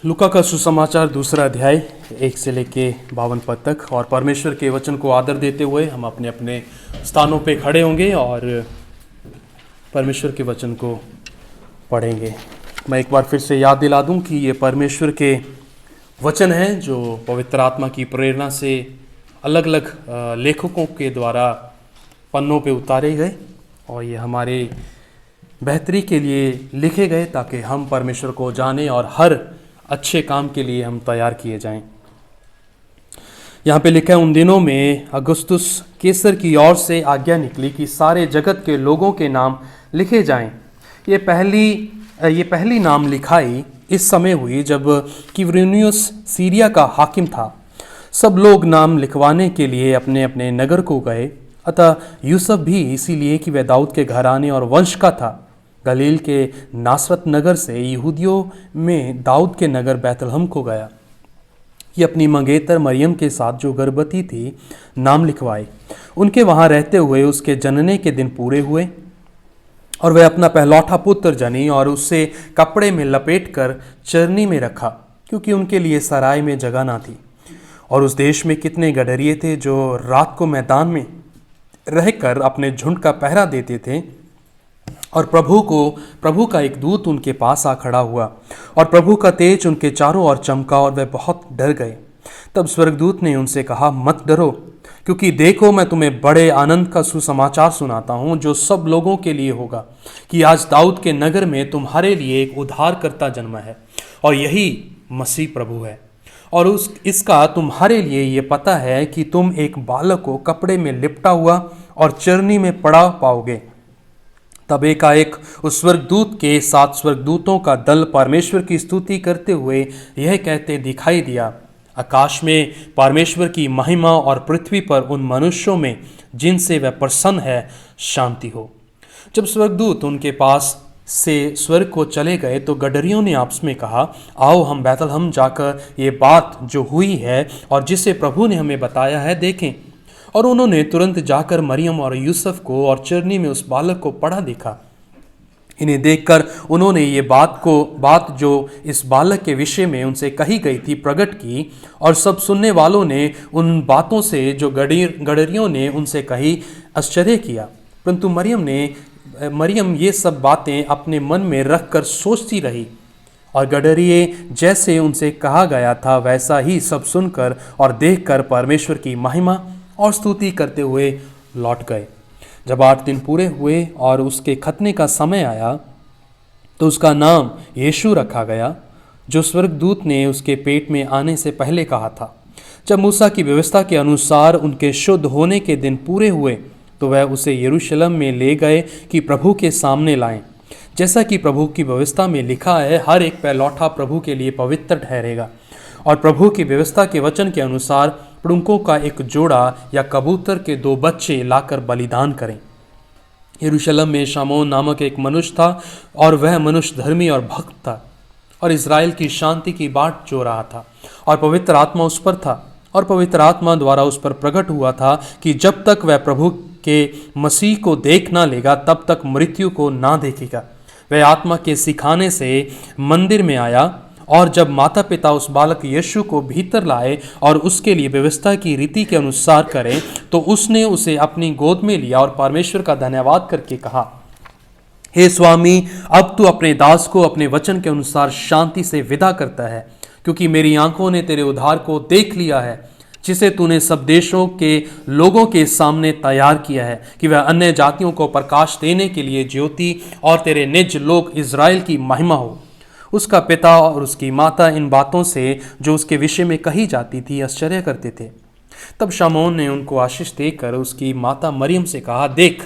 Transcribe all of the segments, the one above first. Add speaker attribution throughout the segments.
Speaker 1: लूका का सुसमाचार दूसरा अध्याय 1 से लेके 52 पद तक। और परमेश्वर के वचन को आदर देते हुए हम अपने अपने स्थानों पे खड़े होंगे और परमेश्वर के वचन को पढ़ेंगे। मैं एक बार फिर से याद दिला दूं कि ये परमेश्वर के वचन हैं जो पवित्र आत्मा की प्रेरणा से अलग अलग लेखकों के द्वारा पन्नों पे उतारे गए और ये हमारे बेहतरी के लिए लिखे गए ताकि हम परमेश्वर को जानें और हर अच्छे काम के लिए हम तैयार किए जाएं। यहाँ पे लिखा है, उन दिनों में अगस्तुस कैसर की ओर से आज्ञा निकली कि सारे जगत के लोगों के नाम लिखे जाएं। ये पहली नाम लिखाई इस समय हुई जब क्विरिनियुस सीरिया का हाकिम था। सब लोग नाम लिखवाने के लिए अपने अपने नगर को गए। अतः यूसुफ भी इसीलिए कि वह दाऊद के घराने और वंश का था, गलील के नासरत नगर से यहूदियों में दाऊद के नगर बैतलहम को गया। ये अपनी मंगेतर मरियम के साथ जो गर्भवती थी नाम लिखवाए। उनके वहाँ रहते हुए उसके जनने के दिन पूरे हुए और वह अपना पहलौठा पुत्र जनी और उससे कपड़े में लपेटकर चरनी में रखा, क्योंकि उनके लिए सराय में जगह ना थी। और उस देश में कितने गडरिये थे जो रात को मैदान में रहकर अपने झुंड का पहरा देते थे। और प्रभु का एक दूत उनके पास आ खड़ा हुआ और प्रभु का तेज उनके चारों ओर चमका और वे बहुत डर गए। तब स्वर्गदूत ने उनसे कहा, मत डरो, क्योंकि देखो मैं तुम्हें बड़े आनंद का सुसमाचार सुनाता हूँ जो सब लोगों के लिए होगा, कि आज दाऊद के नगर में तुम्हारे लिए एक उद्धारकर्ता जन्मा है और यही मसीह प्रभु है। और इसका तुम्हारे लिए ये पता है कि तुम एक बालक को कपड़े में लिपटा हुआ और चरनी में पड़ा पाओगे। तब एकाएक उस स्वर्गदूत के 7 स्वर्गदूतों का दल परमेश्वर की स्तुति करते हुए यह कहते दिखाई दिया, आकाश में परमेश्वर की महिमा और पृथ्वी पर उन मनुष्यों में जिनसे वह प्रसन्न है शांति हो। जब स्वर्गदूत उनके पास से स्वर्ग को चले गए तो गडरियों ने आपस में कहा, आओ हम बैतलहम जाकर ये बात जो हुई है और जिसे प्रभु ने हमें बताया है देखें। और उन्होंने तुरंत जाकर मरियम और यूसुफ को और चरनी में उस बालक को पड़ा देखा। इन्हें देखकर उन्होंने ये बात जो इस बालक के विषय में उनसे कही गई थी प्रकट की। और सब सुनने वालों ने उन बातों से जो गडरियों ने उनसे कही आश्चर्य किया। परंतु मरियम ये सब बातें अपने मन में रखकर सोचती रही। और गडरिये जैसे उनसे कहा गया था वैसा ही सब सुनकर और देखकर परमेश्वर की महिमा और स्तुति करते हुए लौट गए। जब 8 दिन पूरे हुए और उसके खतने का समय आया तो उसका नाम यीशु रखा गया, जो स्वर्गदूत ने उसके पेट में आने से पहले कहा था। जब मूसा की व्यवस्था के अनुसार उनके शुद्ध होने के दिन पूरे हुए तो वह उसे यरूशलेम में ले गए कि प्रभु के सामने लाएं। जैसा कि प्रभु की व्यवस्था में लिखा है, हर एक पहलौठा प्रभु के लिए पवित्र ठहरेगा। और प्रभु की व्यवस्था के वचन के अनुसार पुड़ुकों का एक जोड़ा या कबूतर के 2 बच्चे लाकर बलिदान करें। यरूशलेम में शामोन नामक एक मनुष्य था और वह मनुष्य धर्मी और भक्त था और इज़राइल की शांति की बाट जो रहा था। और पवित्र आत्मा उस पर था और पवित्र आत्मा द्वारा उस पर प्रकट हुआ था कि जब तक वह प्रभु के मसीह को देख ना लेगा तब तक मृत्यु को ना देखेगा। वह आत्मा के सिखाने से मंदिर में आया और जब माता पिता उस बालक यीशु को भीतर लाए और उसके लिए व्यवस्था की रीति के अनुसार करें तो उसने उसे अपनी गोद में लिया और परमेश्वर का धन्यवाद करके कहा, हे स्वामी, अब तू अपने दास को अपने वचन के अनुसार शांति से विदा करता है, क्योंकि मेरी आंखों ने तेरे उद्धार को देख लिया है, जिसे तूने सब देशों के लोगों के सामने तैयार किया है, कि वह अन्य जातियों को प्रकाश देने के लिए ज्योति और तेरे निज लोग इज़राइल की महिमा हो। उसका पिता और उसकी माता इन बातों से जो उसके विषय में कही जाती थी आश्चर्य करते थे। तब शामोन ने उनको आशीष देकर उसकी माता मरियम से कहा, देख,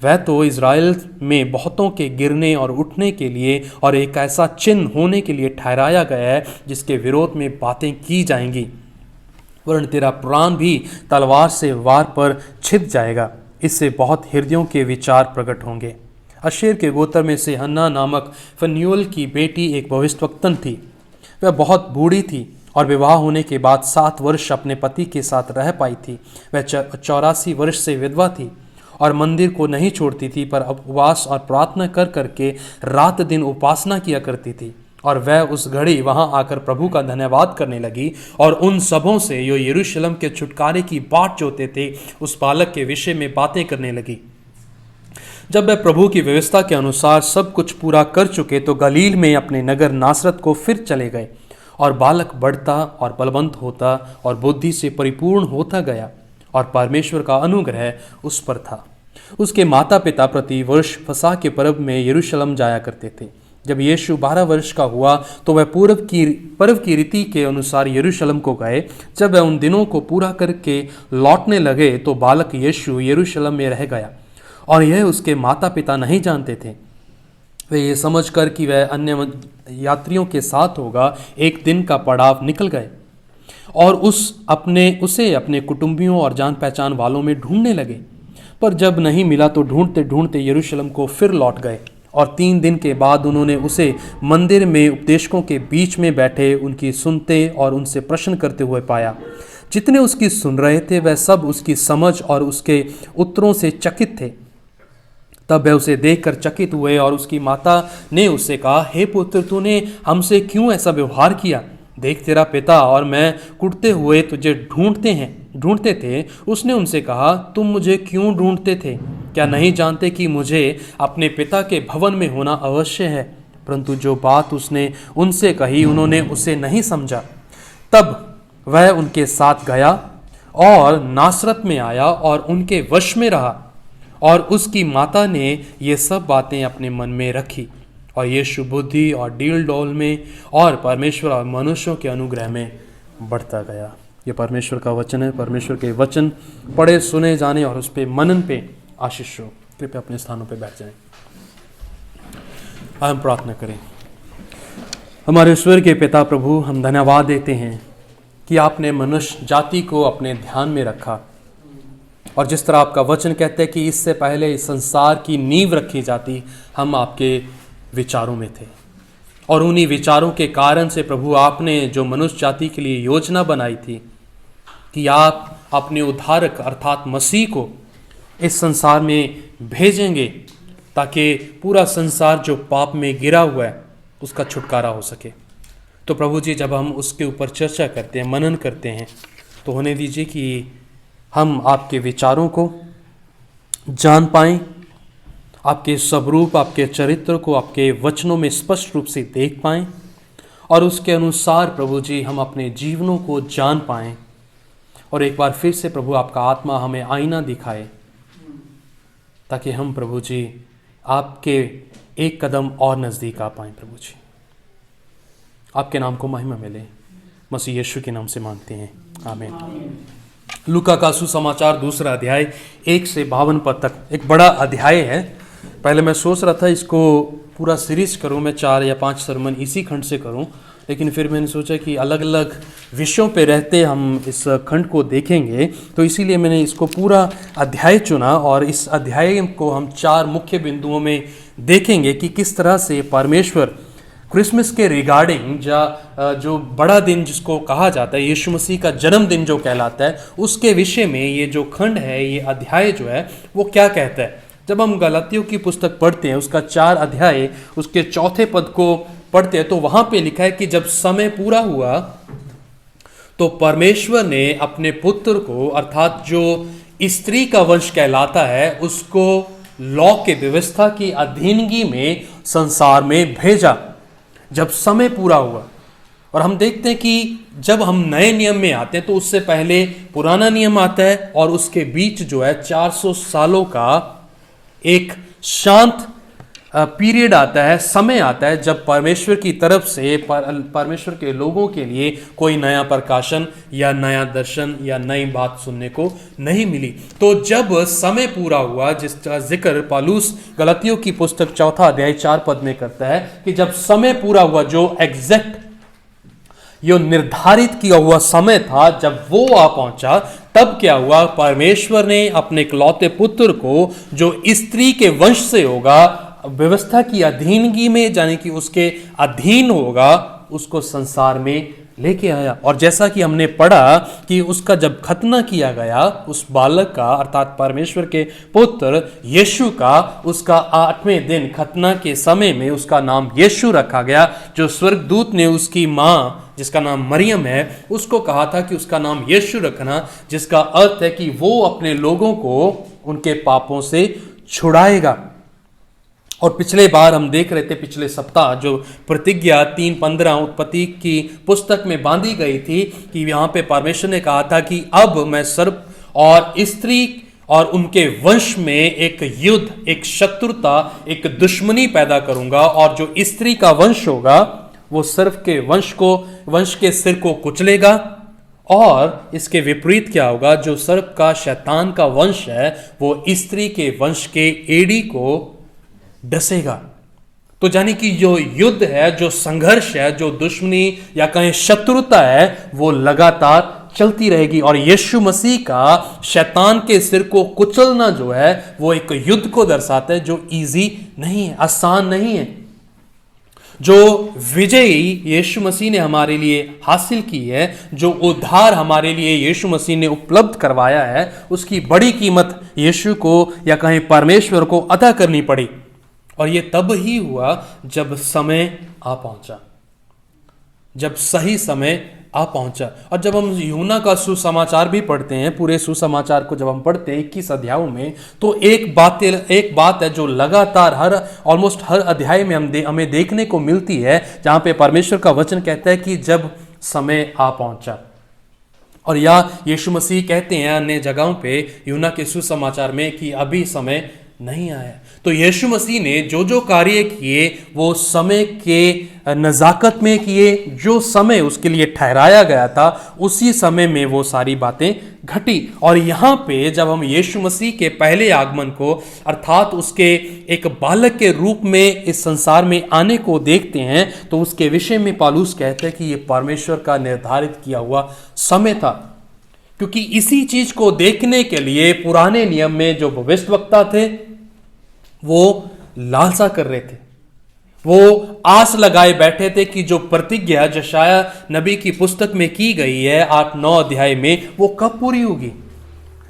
Speaker 1: वह तो इज़राइल में बहुतों के गिरने और उठने के लिए और एक ऐसा चिन्ह होने के लिए ठहराया गया है जिसके विरोध में बातें की जाएंगी, वरन तेरा प्राण भी तलवार से वार पर छिद जाएगा। इससे बहुत हृदयों के विचार प्रकट होंगे। अशेर के गोत्र में से हन्ना नामक फन्यूएल की बेटी एक भविष्यवक्तन थी। वह बहुत बूढ़ी थी और विवाह होने के बाद 7 वर्ष अपने पति के साथ रह पाई थी। वह 84 वर्ष से विधवा थी और मंदिर को नहीं छोड़ती थी, पर उपवास और प्रार्थना कर करके रात दिन उपासना किया करती थी। और वह उस घड़ी वहां आकर प्रभु का धन्यवाद करने लगी और उन सबों से जो यरूशलेम के छुटकारे की बाट जोते थे उस बालक के विषय में बातें करने लगी। जब वह प्रभु की व्यवस्था के अनुसार सब कुछ पूरा कर चुके तो गलील में अपने नगर नासरत को फिर चले गए और बालक बढ़ता और बलवंत होता और बुद्धि से परिपूर्ण होता गया और परमेश्वर का अनुग्रह उस पर था। उसके माता पिता प्रति वर्ष फसह के पर्व में यरूशलेम जाया करते थे। जब यीशु 12 वर्ष का हुआ तो वह पर्व की रीति के अनुसार यरूशलेम को गए। जब वह उन दिनों को पूरा करके लौटने लगे तो बालक यीशु यरूशलेम में रह गया और यह उसके माता पिता नहीं जानते थे। वे ये समझकर कि वह अन्य यात्रियों के साथ होगा एक दिन का पड़ाव निकल गए और उसे अपने कुटुंबियों और जान पहचान वालों में ढूंढने लगे। पर जब नहीं मिला तो ढूंढते ढूंढते यरूशलेम को फिर लौट गए और 3 दिन के बाद उन्होंने उसे मंदिर में उपदेशकों के बीच में बैठे उनकी सुनते और उनसे प्रश्न करते हुए पाया। जितने उसकी सुन रहे थे वह सब उसकी समझ और उसके उत्तरों से चकित थे। तब वह उसे देखकर चकित हुए और उसकी माता ने उससे कहा, हे पुत्र, तूने हमसे क्यों ऐसा व्यवहार किया? देख, तेरा पिता और मैं कुटते हुए तुझे ढूंढते थे। उसने उनसे कहा, तुम मुझे क्यों ढूंढते थे? क्या नहीं जानते कि मुझे अपने पिता के भवन में होना अवश्य है? परंतु जो बात उसने उनसे कही उन्होंने उसे नहीं समझा। तब वह उनके साथ गया और नासरत में आया और उनके वश में रहा और उसकी माता ने ये सब बातें अपने मन में रखी और यीशु बुद्धि और डील डौल में और परमेश्वर और मनुष्यों के अनुग्रह में बढ़ता गया। ये परमेश्वर का वचन है। परमेश्वर के वचन पढ़े सुने जाने और उस पर मनन पे आशीष हो। कृपया अपने स्थानों पे बैठ जाएं। हम प्रार्थना करें। हमारे ईश्वर के पिता प्रभु, हम धन्यवाद देते हैं कि आपने मनुष्य जाति को अपने ध्यान में रखा और जिस तरह आपका वचन कहते हैं कि इससे पहले इस संसार की नींव रखी जाती, हम आपके विचारों में थे और उन्हीं विचारों के कारण से प्रभु आपने जो मनुष्य जाति के लिए योजना बनाई थी कि आप अपने उद्धारक अर्थात मसीह को इस संसार में भेजेंगे ताकि पूरा संसार जो पाप में गिरा हुआ है उसका छुटकारा हो सके। तो प्रभु जी, जब हम उसके ऊपर चर्चा करते हैं, मनन करते हैं, तो होने दीजिए कि हम आपके विचारों को जान पाएं, आपके स्वरूप, आपके चरित्र को आपके वचनों में स्पष्ट रूप से देख पाएं और उसके अनुसार प्रभु जी हम अपने जीवनों को जान पाएं। और एक बार फिर से प्रभु आपका आत्मा हमें आईना दिखाए ताकि हम प्रभु जी आपके एक कदम और नज़दीक आ पाएं। प्रभु जी, आपके नाम को महिमा मिले, मसीह यीशु के नाम से मांगते हैं, आमीन। लूका का सुसमाचार 2 अध्याय 1 से 52 पद तक एक बड़ा अध्याय है। पहले मैं सोच रहा था इसको पूरा सीरीज करूं, मैं 4 या 5 सरमन इसी खंड से करूं, लेकिन फिर मैंने सोचा कि अलग अलग विषयों पे रहते हम इस खंड को देखेंगे, तो इसीलिए मैंने इसको पूरा अध्याय चुना और इस अध्याय को हम 4 मुख्य बिंदुओं में देखेंगे कि किस तरह से परमेश्वर क्रिसमस के रिगार्डिंग जो बड़ा दिन जिसको कहा जाता है, यीशु मसीह का जन्मदिन जो कहलाता है, उसके विषय में ये जो खंड है, ये अध्याय जो है वो क्या कहता है। जब हम गलातियों की पुस्तक पढ़ते हैं, उसका 4 अध्याय उसके 4 पद को पढ़ते हैं, तो वहां पे लिखा है कि जब समय पूरा हुआ तो परमेश्वर ने अपने पुत्र को, अर्थात जो स्त्री का वंश कहलाता है, उसको लॉ के व्यवस्था की अधीनगी में संसार में भेजा जब समय पूरा हुआ। और हम देखते हैं कि जब हम नए नियम में आते हैं तो उससे पहले पुराना नियम आता है और उसके बीच जो है 400 सालों का एक शांत पीरियड आता है, समय आता है, जब परमेश्वर की तरफ से परमेश्वर के लोगों के लिए कोई नया प्रकाशन या नया दर्शन या नई बात सुनने को नहीं मिली। तो जब समय पूरा हुआ, जिसका जिक्र पौलुस गलातियों की पुस्तक 4 अध्याय 4 पद में करता है कि जब समय पूरा हुआ, जो एग्जैक्ट यो निर्धारित किया हुआ समय था, जब वो आ पहुंचा, तब क्या हुआ? परमेश्वर ने अपने इकलौते पुत्र को, जो स्त्री के वंश से होगा, व्यवस्था की अधीनगी में, यानी कि उसके अधीन होगा, उसको संसार में लेके आया। और जैसा कि हमने पढ़ा कि उसका जब खतना किया गया उस बालक का, अर्थात परमेश्वर के पुत्र यीशु का, उसका 8वें दिन खतना के समय में उसका नाम यीशु रखा गया। जो स्वर्गदूत ने उसकी माँ, जिसका नाम मरियम है, उसको कहा था कि उसका नाम यीशु रखना, जिसका अर्थ है कि वो अपने लोगों को उनके पापों से छुड़ाएगा। और पिछले बार हम देख रहे थे, पिछले सप्ताह, जो प्रतिज्ञा 3:15 उत्पत्ति की पुस्तक में बांधी गई थी कि यहाँ पे परमेश्वर ने कहा था कि अब मैं सर्प और स्त्री और उनके वंश में एक युद्ध, एक शत्रुता, एक दुश्मनी पैदा करूंगा, और जो स्त्री का वंश होगा वो सर्प के वंश के सिर को कुचलेगा। और इसके विपरीत क्या होगा, जो सर्प का, शैतान का वंश है, वो स्त्री के वंश के एड़ी को डसेगा। तो यानी कि जो युद्ध है, जो संघर्ष है, जो दुश्मनी या कहें शत्रुता है, वो लगातार चलती रहेगी। और यीशु मसीह का शैतान के सिर को कुचलना जो है वो एक युद्ध को दर्शाता है, जो इजी नहीं है, आसान नहीं है। जो विजयी यीशु मसीह ने हमारे लिए हासिल की है, जो उद्धार हमारे लिए यीशु मसीह ने उपलब्ध करवाया है, उसकी बड़ी कीमत यीशु को या कहें परमेश्वर को अदा करनी पड़ी। और ये तब ही हुआ जब समय आ पहुंचा, जब सही समय आ पहुंचा। और जब हम यूहन्ना का सुसमाचार भी पढ़ते हैं, पूरे सुसमाचार को जब हम पढ़ते हैं 21 अध्यायों में, तो एक बात है जो लगातार ऑलमोस्ट हर अध्याय में हमें देखने को मिलती है, जहां पे परमेश्वर का वचन कहता है कि जब समय आ पहुंचा। और या यीशु मसीह कहते हैं अन्य जगहों पे यूहन्ना के सुसमाचार में कि अभी समय नहीं आया। तो यीशु मसीह ने जो जो कार्य किए वो समय के नज़ाकत में किए, जो समय उसके लिए ठहराया गया था उसी समय में वो सारी बातें घटी। और यहाँ पे जब हम यीशु मसीह के पहले आगमन को, अर्थात उसके एक बालक के रूप में इस संसार में आने को देखते हैं, तो उसके विषय में पौलुस कहते हैं कि ये परमेश्वर का निर्धारित किया हुआ समय था। क्योंकि इसी चीज को देखने के लिए पुराने नियम में जो भविष्यवक्ता थे वो लालसा कर रहे थे, वो आस लगाए बैठे थे कि जो प्रतिज्ञा यशायाह नबी की पुस्तक में की गई है 8-9 अध्याय में, वो कब पूरी होगी।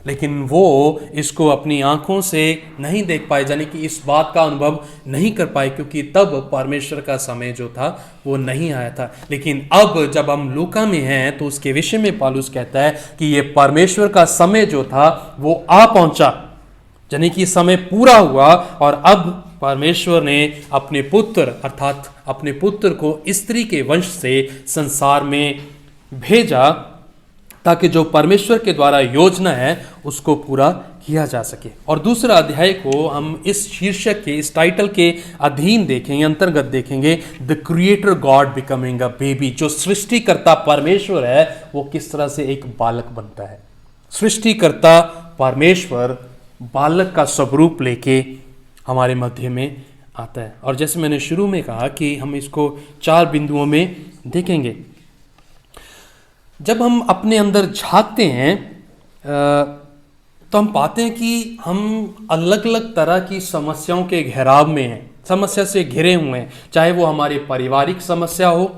Speaker 1: लेकिन वो इसको अपनी आंखों से नहीं देख पाए, यानी कि इस बात का अनुभव नहीं कर पाए, क्योंकि तब परमेश्वर का समय जो था वो नहीं आया था। लेकिन अब जब हम लूका में हैं तो उसके विषय में पौलुस कहता है कि ये परमेश्वर का समय जो था वो आ पहुंचा, यानी कि समय पूरा हुआ। और अब परमेश्वर ने अपने पुत्र, अर्थात अपने पुत्र को स्त्री के वंश से संसार में भेजा, ताकि जो परमेश्वर के द्वारा योजना है उसको पूरा किया जा सके। और दूसरा अध्याय को हम इस शीर्षक के, इस टाइटल के अधीन देखेंगे, अंतर्गत देखेंगे, the creator God becoming a baby. जो सृष्टिकर्ता परमेश्वर है वो किस तरह से एक बालक बनता है। सृष्टिकर्ता परमेश्वर बालक का स्वरूप लेके हमारे मध्य में आता है। और जैसे मैंने शुरू में कहा कि हम इसको 4 बिंदुओं में देखेंगे। जब हम अपने अंदर झांकते हैं तो हम पाते हैं कि हम अलग अलग तरह की समस्याओं के घेराव में हैं, समस्या से घिरे हुए हैं। चाहे वो हमारी पारिवारिक समस्या हो,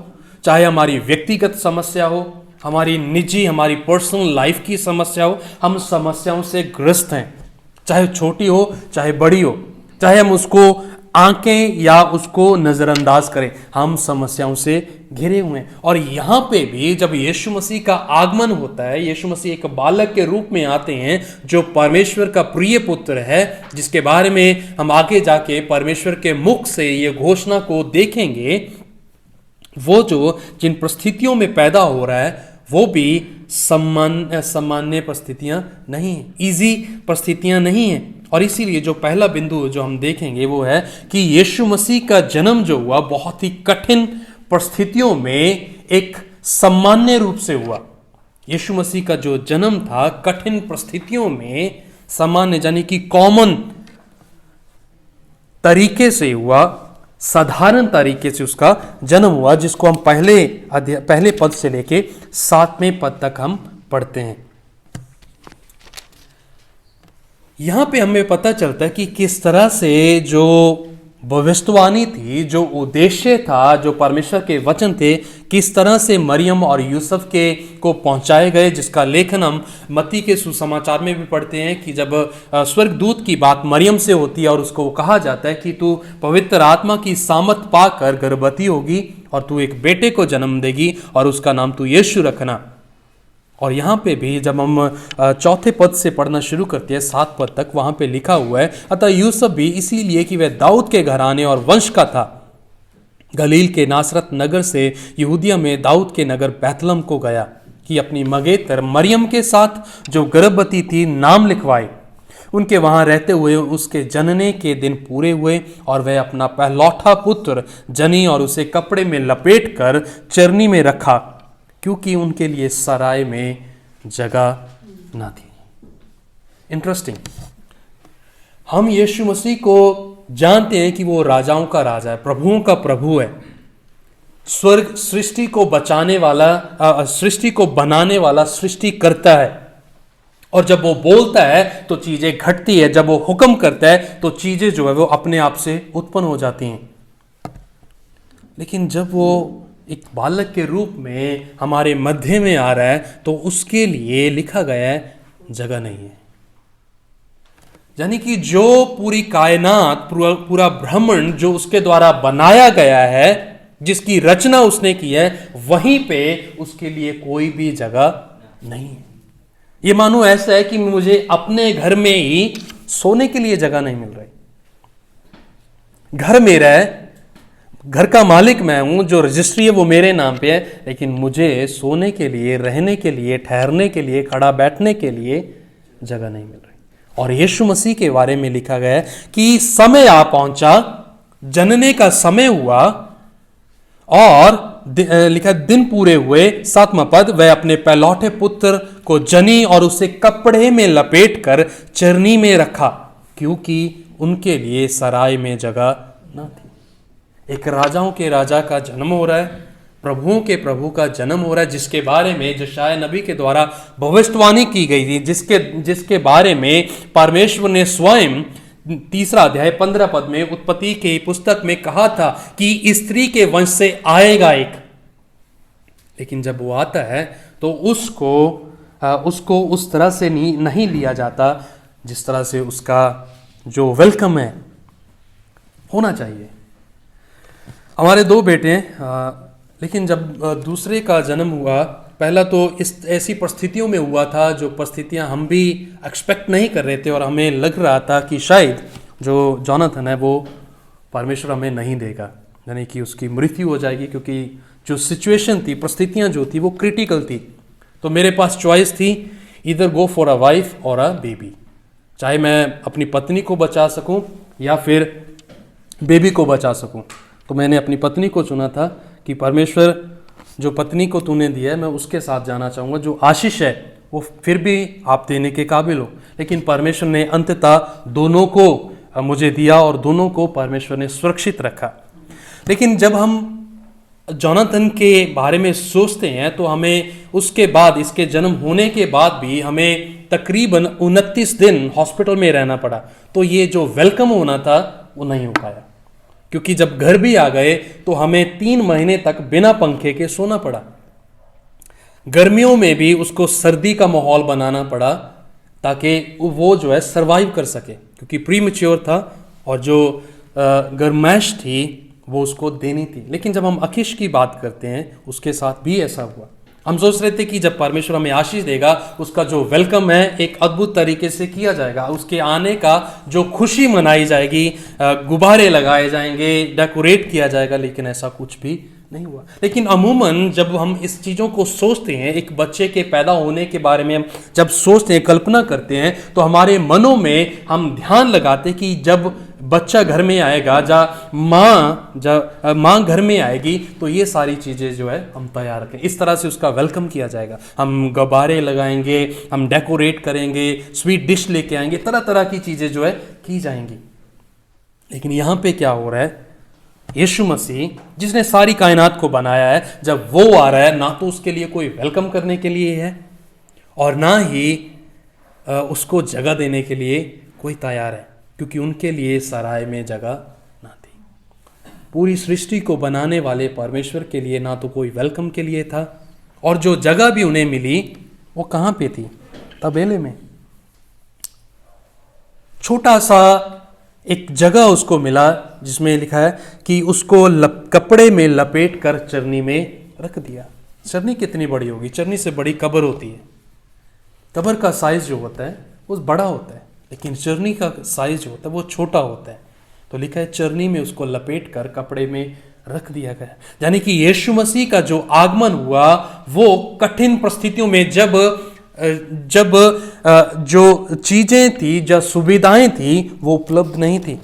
Speaker 1: चाहे हमारी व्यक्तिगत समस्या हो, हमारी निजी, हमारी पर्सनल लाइफ की समस्या हो, हम समस्याओं से ग्रस्त हैं। चाहे छोटी हो चाहे बड़ी हो, चाहे हम उसको आंकें या उसको नजरअंदाज करें, हम समस्याओं से घिरे हुए हैं। और यहाँ पे भी जब यीशु मसीह का आगमन होता है, यीशु मसीह एक बालक के रूप में आते हैं जो परमेश्वर का प्रिय पुत्र है, जिसके बारे में हम आगे जाके परमेश्वर के मुख से ये घोषणा को देखेंगे। वो जो जिन परिस्थितियों में पैदा हो रहा है वो भी सामान्य परिस्थितियां नहीं है, इजी परिस्थितियां नहीं है। और इसीलिए जो पहला बिंदु जो हम देखेंगे वो है कि यीशु मसीह का जन्म जो हुआ बहुत ही कठिन परिस्थितियों में एक सामान्य रूप से हुआ। यीशु मसीह का जो जन्म था कठिन परिस्थितियों में सामान्य, यानी कि कॉमन तरीके से हुआ, साधारण तरीके से उसका जन्म हुआ, जिसको हम पहले पद से लेके 7वें पद तक हम पढ़ते हैं। यहां पे हमें पता चलता है कि किस तरह से जो भविष्यवाणी थी, जो उद्देश्य था, जो परमेश्वर के वचन थे, किस तरह से मरियम और यूसुफ के को पहुंचाए गए, जिसका लेखन हम मत्ती के सुसमाचार में भी पढ़ते हैं कि जब स्वर्गदूत की बात मरियम से होती है और उसको कहा जाता है कि तू पवित्र आत्मा की सामत पाकर गर्भवती होगी और तू एक बेटे को जन्म देगी और उसका नाम तू यीशु रखना। और यहाँ पे भी जब हम चौथे पद से पढ़ना शुरू करते हैं 7 पद तक, वहाँ पे लिखा हुआ है, अतः यूसुफ भी इसीलिए कि वह दाऊद के घराने और वंश का था, गलील के नासरत नगर से यहूदिया में दाऊद के नगर बैतलहम को गया कि अपनी मंगेतर मरियम के साथ जो गर्भवती थी नाम लिखवाए। उनके वहां रहते हुए उसके जनने के दिन पूरे हुए और वह अपना पहलौठा पुत्र जनी और उसे कपड़े में लपेट कर चरनी में रखा, क्योंकि उनके लिए सराय में जगह ना थी। इंटरेस्टिंग। हम यीशु मसीह को जानते हैं कि वो राजाओं का राजा है, प्रभुओं का प्रभु है, स्वर्ग सृष्टि को बचाने वाला, सृष्टि को बनाने वाला सृष्टि करता है। और जब वो बोलता है तो चीजें घटती है, जब वो हुक्म करता है तो चीजें जो है वो अपने आप से उत्पन्न हो जाती हैं। लेकिन जब वो एक बालक के रूप में हमारे मध्य में आ रहा है तो उसके लिए लिखा गया है जगह नहीं है। यानी कि जो पूरी कायनात, पूरा ब्रह्मांड जो उसके द्वारा बनाया गया है, जिसकी रचना उसने की है, वहीं पे उसके लिए कोई भी जगह नहीं है। ये मानो ऐसा है कि मुझे अपने घर में ही सोने के लिए जगह नहीं मिल रही। घर मेरा है, घर का मालिक मैं हूं, जो रजिस्ट्री है वो मेरे नाम पे है, लेकिन मुझे सोने के लिए, रहने के लिए, ठहरने के लिए, खड़ा बैठने के लिए जगह नहीं मिल रही। और यीशु मसीह के बारे में लिखा गया है कि समय आ पहुंचा, जनने का समय हुआ और लिखा दिन पूरे हुए। 7वां पद, वह अपने पहलौठे पुत्र को जनी और उसे कपड़े में लपेट कर चरनी में रखा, क्योंकि उनके लिए सराय में जगह न थी। एक राजाओं के राजा का जन्म हो रहा है, प्रभुओं के प्रभु का जन्म हो रहा है, जिसके बारे में यशायाह नबी के द्वारा भविष्यवाणी की गई थी, जिसके बारे में परमेश्वर ने स्वयं 3 अध्याय 15 पद में उत्पत्ति की पुस्तक में कहा था कि स्त्री के वंश से आएगा एक। लेकिन जब वो आता है तो उसको उस तरह से नहीं लिया जाता जिस तरह से उसका जो वेलकम है होना चाहिए। हमारे 2 बेटे हैं, लेकिन जब दूसरे का जन्म हुआ, पहला तो ऐसी परिस्थितियों में हुआ था जो परिस्थितियां हम भी एक्सपेक्ट नहीं कर रहे थे, और हमें लग रहा था कि शायद जो जॉनथन है वो परमेश्वर हमें नहीं देगा, यानी कि उसकी मृत्यु हो जाएगी, क्योंकि जो सिचुएशन थी, परिस्थितियां जो थी वो क्रिटिकल थी। तो मेरे पास चॉइस थी, इधर गो फॉर अ वाइफ और अ बेबी, चाहे मैं अपनी पत्नी को बचा सकूं या फिर बेबी को बचा सकूं। तो मैंने अपनी पत्नी को चुना था कि परमेश्वर जो पत्नी को तूने दिया है मैं उसके साथ जाना चाहूँगा, जो आशीष है वो फिर भी आप देने के काबिल हो। लेकिन परमेश्वर ने अंततः दोनों को मुझे दिया और दोनों को परमेश्वर ने सुरक्षित रखा। लेकिन जब हम जॉनथन के बारे में सोचते हैं तो हमें उसके बाद, इसके जन्म होने के बाद भी हमें तकरीबन 29 दिन हॉस्पिटल में रहना पड़ा। तो ये जो वेलकम होना था वो नहीं हो पाया, क्योंकि जब घर भी आ गए तो हमें 3 महीने तक बिना पंखे के सोना पड़ा। गर्मियों में भी उसको सर्दी का माहौल बनाना पड़ा ताकि वो जो है सरवाइव कर सके, क्योंकि प्रीमेच्योर था और जो गर्माइश थी वो उसको देनी थी। लेकिन जब हम अकीश की बात करते हैं उसके साथ भी ऐसा हुआ। हम सोच रहे थे कि जब परमेश्वर हमें आशीष देगा उसका जो वेलकम है एक अद्भुत तरीके से किया जाएगा, उसके आने का जो खुशी मनाई जाएगी, गुब्बारे लगाए जाएंगे, डेकोरेट किया जाएगा, लेकिन ऐसा कुछ भी नहीं हुआ। लेकिन अमूमन जब हम इस चीज़ों को सोचते हैं, एक बच्चे के पैदा होने के बारे में हम जब सोचते हैं, कल्पना करते हैं, तो हमारे मनों में हम ध्यान लगाते हैं कि जब बच्चा घर में आएगा, माँ घर में आएगी, तो ये सारी चीज़ें जो है हम तैयार रखें, इस तरह से उसका वेलकम किया जाएगा। हम गुब्बारे लगाएंगे, हम डेकोरेट करेंगे, स्वीट डिश लेके आएंगे, तरह तरह की चीज़ें जो है की जाएंगी। लेकिन यहाँ पे क्या हो रहा है, यीशु मसीह जिसने सारी कायनात को बनाया है, जब वो आ रहा है, ना तो उसके लिए कोई वेलकम करने के लिए है और ना ही उसको जगह देने के लिए कोई तैयार है, क्योंकि उनके लिए सराय में जगह ना थी। पूरी सृष्टि को बनाने वाले परमेश्वर के लिए ना तो कोई वेलकम के लिए था, और जो जगह भी उन्हें मिली वो कहाँ पे थी? तबेले में। छोटा सा एक जगह उसको मिला जिसमें लिखा है कि उसको कपड़े में लपेट कर चरनी में रख दिया। चरनी कितनी बड़ी होगी? चरनी से बड़ी कब्र होती है। कब्र का साइज जो होता है वो बड़ा होता है, लेकिन चरनी का साइज जो होता है वो छोटा होता है। तो लिखा है चरनी में उसको लपेट कर कपड़े में रख दिया गया। यानी कि यीशु मसीह का जो आगमन हुआ वो कठिन परिस्थितियों में, जब जो चीजें थी, जो सुविधाएं थी वो उपलब्ध नहीं थी,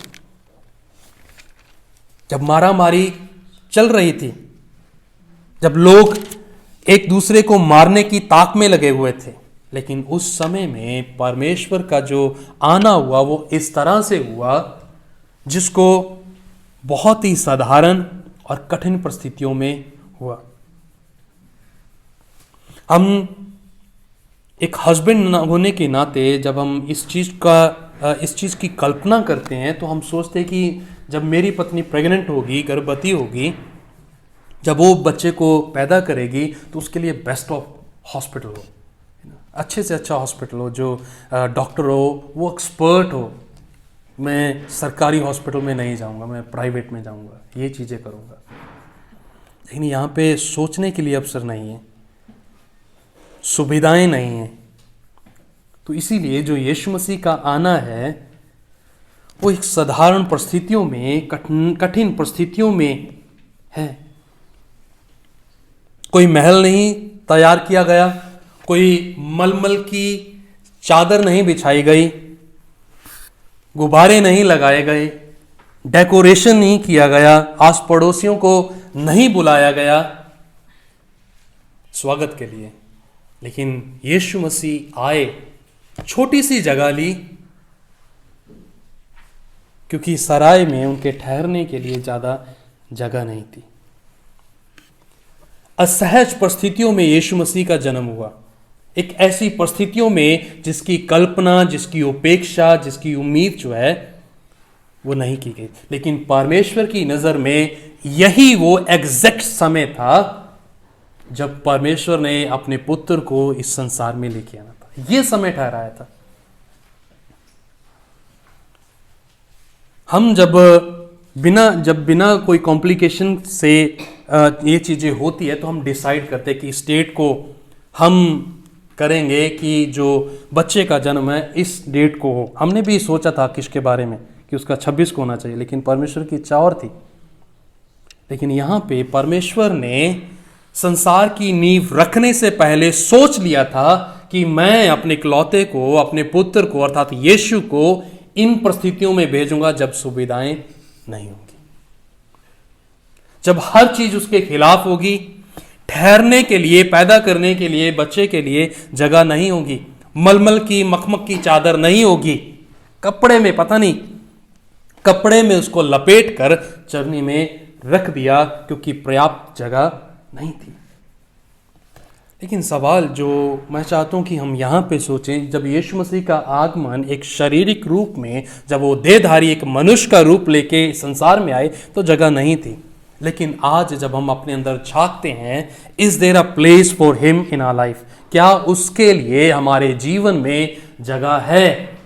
Speaker 1: जब मारामारी चल रही थी, जब लोग एक दूसरे को मारने की ताक में लगे हुए थे, लेकिन उस समय में परमेश्वर का जो आना हुआ वो इस तरह से हुआ जिसको बहुत ही साधारण और कठिन परिस्थितियों में हुआ। हम एक हस्बैंड होने के नाते जब हम इस चीज़ की कल्पना करते हैं तो हम सोचते हैं कि जब मेरी पत्नी प्रेग्नेंट होगी, गर्भवती होगी, जब वो बच्चे को पैदा करेगी तो उसके लिए बेस्ट ऑफ हॉस्पिटल हो, अच्छे से अच्छा हॉस्पिटल हो, जो डॉक्टर हो वो एक्सपर्ट हो। मैं सरकारी हॉस्पिटल में नहीं जाऊंगा, मैं प्राइवेट में जाऊंगा, ये चीज़ें करूंगा। लेकिन यहाँ पे सोचने के लिए अवसर नहीं है, सुविधाएं नहीं हैं। तो इसीलिए जो यीशु मसीह का आना है वो एक साधारण परिस्थितियों में, कठिन परिस्थितियों में है। कोई महल नहीं तैयार किया गया, कोई मलमल की चादर नहीं बिछाई गई, गुब्बारे नहीं लगाए गए, डेकोरेशन नहीं किया गया, आस पड़ोसियों को नहीं बुलाया गया स्वागत के लिए। लेकिन यीशु मसीह आए, छोटी सी जगह ली, क्योंकि सराय में उनके ठहरने के लिए ज्यादा जगह नहीं थी। असहज परिस्थितियों में यीशु मसीह का जन्म हुआ, एक ऐसी परिस्थितियों में जिसकी कल्पना, जिसकी उपेक्षा, जिसकी उम्मीद जो है वो नहीं की गई। लेकिन परमेश्वर की नजर में यही वो एग्जैक्ट समय था जब परमेश्वर ने अपने पुत्र को इस संसार में लेके आना था। यह समय ठहराया था। हम जब बिना कोई कॉम्प्लिकेशन से ये चीजें होती है तो हम डिसाइड करते हैं कि इस डेट को हम करेंगे कि जो बच्चे का जन्म है इस डेट को हो। हमने भी सोचा था किसके बारे में कि उसका 26 को होना चाहिए, लेकिन परमेश्वर की इच्छा और थी। लेकिन यहाँ पे परमेश्वर ने संसार की नींव रखने से पहले सोच लिया था कि मैं अपने इकलौते को, अपने पुत्र को अर्थात यीशु को इन परिस्थितियों में भेजूंगा जब सुविधाएं नहीं होंगी, जब हर चीज उसके खिलाफ होगी, ठहरने के लिए, पैदा करने के लिए, बच्चे के लिए जगह नहीं होगी, मलमल की मखमक की चादर नहीं होगी, कपड़े में, पता नहीं कपड़े में उसको लपेट कर चरनी में रख दिया क्योंकि पर्याप्त जगह नहीं थी। लेकिन सवाल जो मैं चाहता हूं कि हम यहां पे सोचें, जब यीशु मसीह का आगमन एक शारीरिक रूप में, जब वो देहधारी एक मनुष्य का रूप लेके संसार में आए तो जगह नहीं थी। लेकिन आज जब हम अपने अंदर झांकते हैं, is there a place for him in our life? क्या उसके लिए हमारे जीवन में जगह है?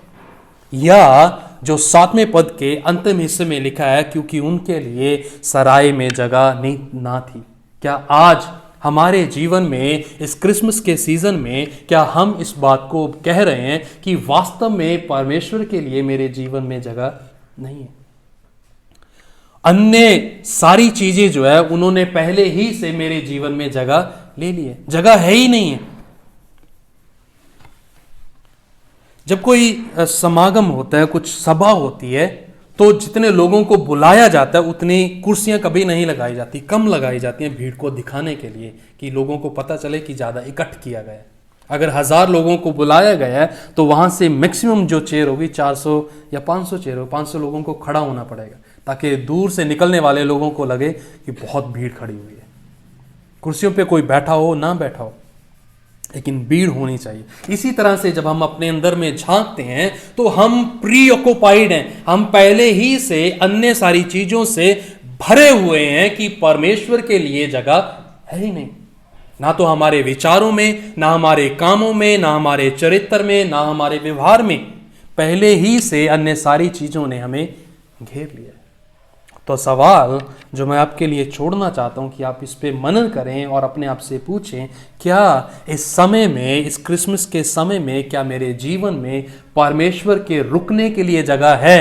Speaker 1: या जो 7वें पद के अंतिम हिस्से में लिखा है, क्योंकि उनके लिए सराय में जगह नहीं ना थी। क्या आज हमारे जीवन में इस क्रिसमस के सीजन में क्या हम इस बात को कह रहे हैं कि वास्तव में परमेश्वर के लिए मेरे जीवन में जगह नहीं है? अन्य सारी चीजें जो है उन्होंने पहले ही से मेरे जीवन में जगह ले ली है, जगह है ही नहीं है। जब कोई समागम होता है, कुछ सभा होती है, तो जितने लोगों को बुलाया जाता है उतनी कुर्सियां कभी नहीं लगाई जाती, कम लगाई जाती हैं भीड़ को दिखाने के लिए कि लोगों को पता चले कि ज़्यादा इकट्ठ किया गया है। अगर 1000 लोगों को बुलाया गया है तो वहाँ से मैक्सिमम जो चेयर होगी 400 या 500 चेयर हो, 500 लोगों को खड़ा होना पड़ेगा ताकि दूर से निकलने वाले लोगों को लगे कि बहुत भीड़ खड़ी हुई है। कुर्सियों पे कोई बैठा हो ना बैठा हो, लेकिन भीड़ होनी चाहिए। इसी तरह से जब हम अपने अंदर में झांकते हैं तो हम प्री ऑक्युपाइड हैं, हम पहले ही से अन्य सारी चीजों से भरे हुए हैं कि परमेश्वर के लिए जगह है ही नहीं। ना तो हमारे विचारों में, ना हमारे कामों में, ना हमारे चरित्र में, ना हमारे व्यवहार में। पहले ही से अन्य सारी चीजों ने हमें घेर लिया। तो सवाल जो मैं आपके लिए छोड़ना चाहता हूं कि आप इस पे मनन करें और अपने आप से पूछें, क्या इस समय में, इस क्रिसमस के समय में, क्या मेरे जीवन में परमेश्वर के रुकने के लिए जगह है,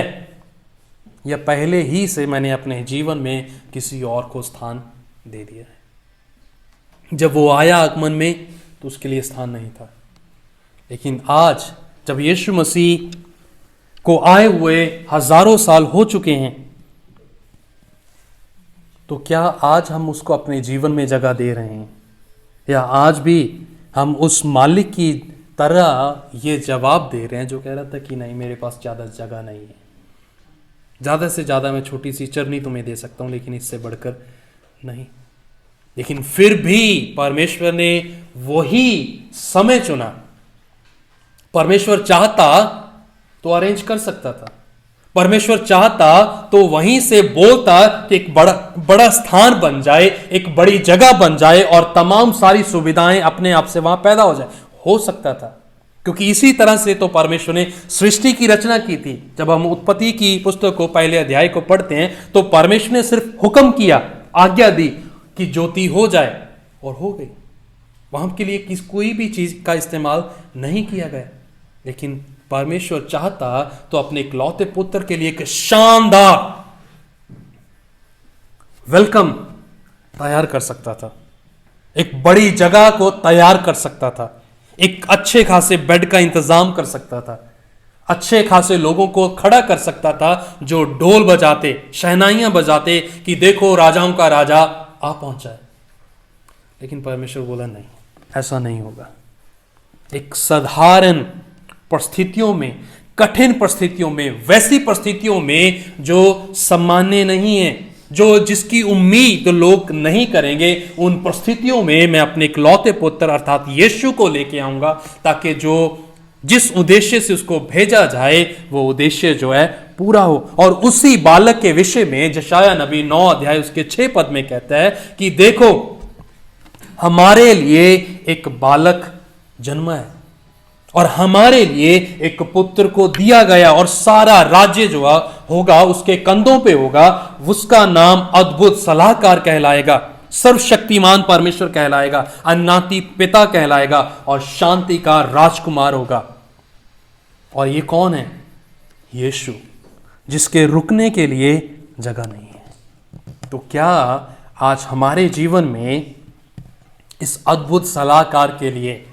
Speaker 1: या पहले ही से मैंने अपने जीवन में किसी और को स्थान दे दिया है। जब वो आया आगमन में तो उसके लिए स्थान नहीं था, लेकिन आज जब यीशु मसीह को आए हुए हजारों साल हो चुके हैं, तो क्या आज हम उसको अपने जीवन में जगह दे रहे हैं, या आज भी हम उस मालिक की तरह ये जवाब दे रहे हैं जो कह रहा था कि नहीं, मेरे पास ज़्यादा जगह नहीं है, ज़्यादा से ज़्यादा मैं छोटी सी चरनी तुम्हें दे सकता हूँ, लेकिन इससे बढ़कर नहीं। लेकिन फिर भी परमेश्वर ने वही समय चुना। परमेश्वर चाहता तो अरेंज कर सकता था, परमेश्वर चाहता तो वहीं से बोलता कि एक बड़ा स्थान बन जाए, एक बड़ी जगह बन जाए और तमाम सारी सुविधाएं अपने आप से वहां पैदा हो जाए। हो सकता था, क्योंकि इसी तरह से तो परमेश्वर ने सृष्टि की रचना की थी। जब हम उत्पत्ति की पुस्तक को, पहले अध्याय को पढ़ते हैं, तो परमेश्वर ने सिर्फ हुक्म किया, आज्ञा दी कि ज्योति हो जाए, और हो गई। वहां के लिए कोई भी चीज का इस्तेमाल नहीं किया गया। लेकिन परमेश्वर चाहता तो अपने इकलौते पुत्र के लिए एक शानदार वेलकम तैयार कर सकता था, एक बड़ी जगह को तैयार कर सकता था, एक अच्छे खासे बेड का इंतजाम कर सकता था, अच्छे खासे लोगों को खड़ा कर सकता था जो ढोल बजाते, शहनाइयां बजाते कि देखो राजाओं का राजा आ पहुंचा है। लेकिन परमेश्वर बोला नहीं, ऐसा नहीं होगा। एक साधारण परिस्थितियों में, कठिन परिस्थितियों में, वैसी परिस्थितियों में जो सामान्य नहीं है, जो जिसकी उम्मीद लोग नहीं करेंगे, उन परिस्थितियों में मैं अपने इकलौते पुत्र अर्थात यीशु को लेके आऊंगा, ताकि जो जिस उद्देश्य से उसको भेजा जाए वो उद्देश्य जो है पूरा हो। और उसी बालक के विषय में यशायाह नबी 9 अध्याय उसके 6 पद में कहता है कि देखो हमारे लिए एक बालक जन्मा है और हमारे लिए एक पुत्र को दिया गया, और सारा राज्य जो होगा उसके कंधों पे होगा। उसका नाम अद्भुत सलाहकार कहलाएगा, सर्वशक्तिमान परमेश्वर कहलाएगा, अन्नाती पिता कहलाएगा, और शांति का राजकुमार होगा। और ये कौन है? यीशु, जिसके रुकने के लिए जगह नहीं है। तो क्या आज हमारे जीवन में इस अद्भुत सलाहकार के लिए